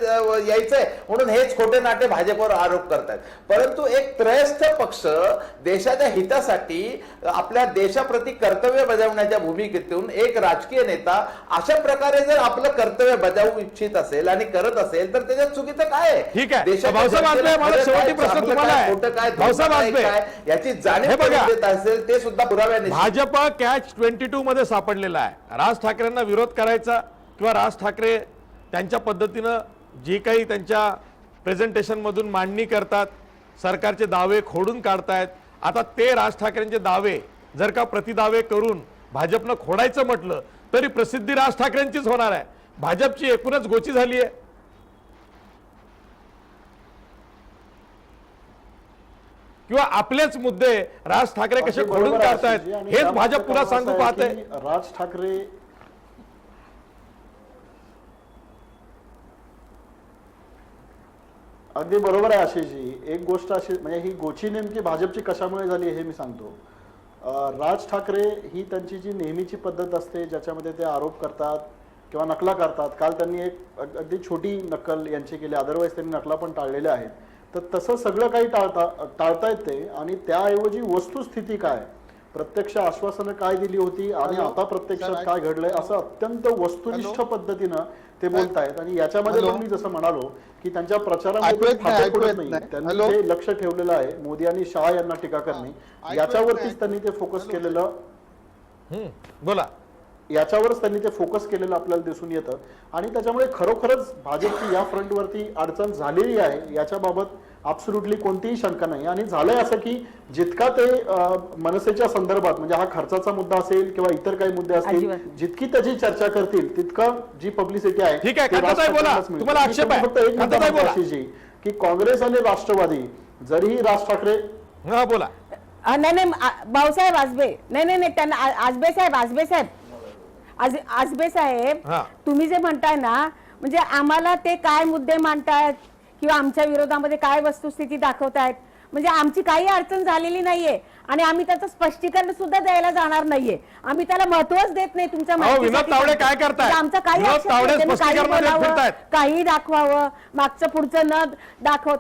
यायचंय म्हणून हेच खोटे नाटे भाजपवर आरोप करतात. परंतु एक त्रयस्थ पक्ष देशाच्या हितासाठी आपल्या देशाप्रती कर्तव्य बजावण्याच्या भूमिकेतून एक राजकीय नेता अशा प्रकारे जर आपलं कर्तव्य बजावू इच्छित असेल आणि करत असेल तर त्याच्यात चुकीचं काय आहे? ठीक आहे. देशाच्या भाऊसाहेब जनतेला आजबे, मला खरं शेवटी काय, प्रश्न चांगलं तुम्हाला काय, आहे. खोटं काय, भाऊसाहेब धोका आजबे. काय, याची जाणीव हे बघा. करून देत असेल ते सुद्धा पुराव्याने भाजप कॅच 22 मध्ये सापडलेला आहे. राज ठाकरेंना विरोध करायचा किंवा राज ठाकरे त्यांच्या पद्धतीनं जी काही त्यांच्या प्रेझेंटेशन मधून मांडणी करतात, सरकारचे दावे खोडून काढतायत. आता ते राज ठाकरेंचे दावे जर का प्रतिदावे करून भाजपनं खोडायचं म्हटलं तरी प्रसिद्धी राज ठाकरेंचीच होणार आहे. भाजपची एकूणच गोची झाली आहे. किंवा आपलेच मुद्दे राज ठाकरे कसे अगदी खोडून बरोबर आहे काढतायत आशिषजी. आणि हेच यामध्ये भाजप पुन्हा काय सांगू असं आहे पाहते. की राज ठाकरे अगदी बरोबर आहे आशिषजी. एक गोष्ट अशी म्हणजे ही गोची नेमकी भाजपची कशामुळे झाली हे मी सांगतो. राज ठाकरे ही त्यांची जी नेहमीची पद्धत असते ज्याच्यामध्ये ते आरोप करतात किंवा नकला करतात. काल त्यांनी एक अगदी छोटी नक्कल यांची केली, अदरवाईज त्यांनी नकला पण टाळलेल्या आहेत. तर तसं सगळं काही टाळता येते आणि त्याऐवजी वस्तुस्थिती काय, प्रत्यक्ष आश्वासनं काय दिली होती आणि आता प्रत्यक्षात काय घडलंय असं अत्यंत वस्तुनिष्ठ पद्धतीनं ते बोलतायत. आणि याच्यामध्ये पण मी जसं म्हणालो की त्यांच्या प्रचारामध्ये फाटे फोडत नाही, त्यांनी ते लक्ष ठेवलेलं आहे मोदी आणि शहा यांना टीका करणे याच्यावरतीच त्यांनी ते फोकस केलेलं बोला याच्यावरच त्यांनी ते फोकस केलेलं आपल्याला दिसून येतं. आणि त्याच्यामुळे खरोखरच भाजपची या फ्रंटवरती अडचण झालेली आहे याच्याबाबत ॲब्सोल्युटली कोणतीही शंका नाही. आणि झालंय असं की जितका ते मनसेच्या संदर्भात म्हणजे हा खर्चाचा मुद्दा असेल किंवा इतर काही मुद्दे असतील, जितकी त्याची चर्चा करतील तितकं जी पब्लिसिटी आहे ठीक आहे. ती कांताताई बोला. राज ठाकरेंनाच मिळते. तुम्हाला आक्षेप आहे. फक्त एक कांताताई बोला. आशिषजी, की काँग्रेस आणि राष्ट्रवादी जरीही राज ठाकरे हा बोला. नाही भाऊसाहेब आजबे, नाही त्यांना आजबे साहेब आजबे साहेब, हा. तुम्ही जे म्हणताय ना म्हणजे आम्हाला ते काय मुद्दे मांडतायत किंवा आमच्या विरोधामध्ये काय वस्तुस्थिती दाखवतायत म्हणजे आमची काही अडचण झालेली नाहीये आणि आम्ही त्याचं स्पष्टीकरण सुद्धा द्यायला जाणार नाहीये. आम्ही त्याला महत्वच देत नाही. तुमच्या विनोद माहितीसाठी तावडे सांगतो. काय करतायत? म्हणजे आमचा काही विनोद आक्षेप तावडे नाही. त्यांनी काही स्पष्टीकरण देत बोलावं, फिरतायत. काही दाखवावं, मागचं पुढचं न दाखवत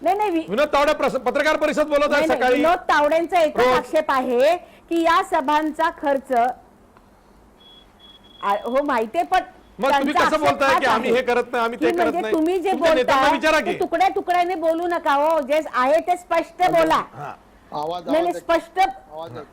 नाही विनोद तावडे पत्रकार परिषद बोलत आहे नाही, सकाळी. विनोद तावडेंचा एकच रोज. आक्षेप आहे की या सभांचा खर्च हो माहितीये पण मग तुम्ही त्यांचा कसं आक्षेप बोलताय की हाच आम्ही आहे हे करत नाही, आम्ही ते की करत म्हणजे नाही? तुम्ही जे तुमच्या नेत्यांना विचारा बोलताय की. ते तुकड्या तुकड्याने बोलू नका हो. जे आहे ते स्पष्ट बोला. आवाज नाही स्पष्ट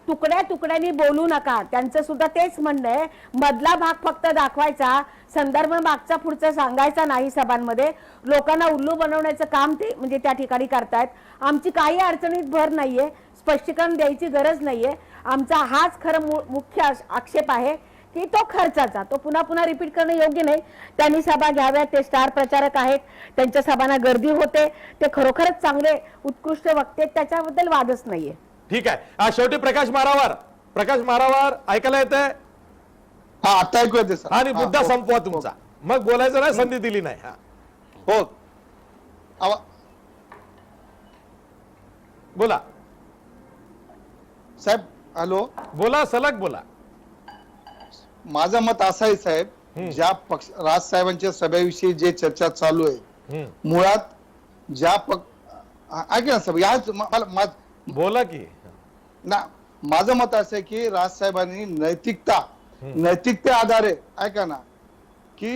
तुकड्या तुकड्यांनी बोलू नका. त्यांचं सुद्धा तेच म्हणणं आहे. मधला भाग फक्त दाखवायचा, संदर्भ मागचा पुढचा सांगायचा नाही. सभांमध्ये लोकांना उल्लू बनवण्याचं काम ते म्हणजे त्या ठिकाणी करतायत. आमची काही अडचणीत भर नाहीये, स्पष्टीकरण द्यायची गरज नाहीये. आमचा हाच खरं मुख्य आक्षेप आहे की तो खर्चाचा, तो पुन्हा पुन्हा रिपीट करणं योग्य नाही. त्यांनी सभा घ्याव्यात, ते स्टार प्रचारक आहेत, त्यांच्या सभांना गर्दी होते, ते खरोखरच चांगले उत्कृष्ट वक्ते, त्याच्याबद्दल वादच नाहीये. ठीक आहे. शेवटी प्रकाश मारावार ऐकायला येतंय? हा आता ऐकू येते सर. आणि मुद्दा संपवा तुमचा, मग बोलायचं नाही, संधी दिली नाही. हा हो बोला साहेब. हॅलो, बोला, सलग बोला. माझं मत असं आहे साहेब, ज्या पक्ष राज साहेबांच्या सभेविषयी जे चर्चा चालू आहे, मुळात ज्या ऐका ना साहेब, याच बोला की. ना माझं मत असं आहे की राजसाहेबांनी नैतिकते आधारे ऐका ना की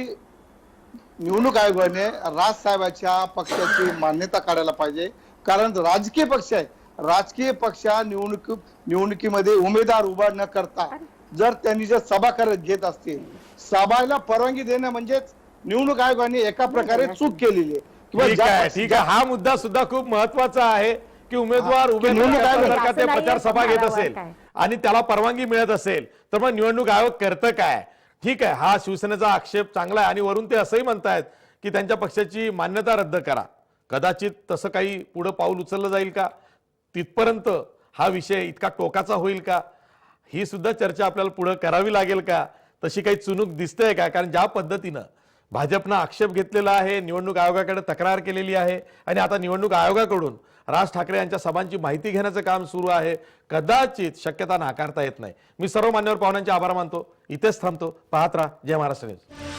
निवडणूक आयोगाने राजसाहेबाच्या पक्षाची मान्यता काढायला पाहिजे. कारण राजकीय पक्ष आहे, राजकीय पक्ष निवडणुकीमध्ये उमेदवार उभा न करता जर त्यांनी जर सभा घेत असतील, सभाला परवानगी देणं म्हणजेच निवडणूक आयोगाने एका प्रकारे चूक केलेली आहे. ठीक आहे, ठीक आहे. हा मुद्दा सुद्धा खूप महत्वाचा आहे की उमेदवार उभे निवडणूक आयोग जर का ते असं नाहीये प्रचार सभा घेत तुम्हाला असेल वाटतंय. आणि त्याला परवानगी मिळत असेल तर मग निवडणूक आयोग करतं काय? ठीक आहे, हा शिवसेनेचा आक्षेप चांगला आहे आणि वरून ते असंही म्हणतायत की त्यांच्या पक्षाची मान्यता रद्द करा. कदाचित तसं काही पुढं पाऊल उचललं जाईल का? तिथपर्यंत हा विषय इतका टोकाचा होईल का? ही सुद्धा चर्चा आपल्याला पुढे करावी लागेल का? तशी काही चुनूक दिसतेय का? कारण ज्या पद्धतीनं भाजपनं आक्षेप घेतलेला आहे, निवडणूक आयोगाकडे तक्रार केलेली आहे आणि आता निवडणूक आयोगाकडून राज ठाकरे यांच्या सभांची माहिती घेण्याचं काम सुरू आहे, कदाचित शक्यता नाकारता येत नाही. मी सर्व मान्यवर पाहुण्यांचे आभार मानतो, इथेच थांबतो. पाहत राहा जय महाराष्ट्र न्यूज.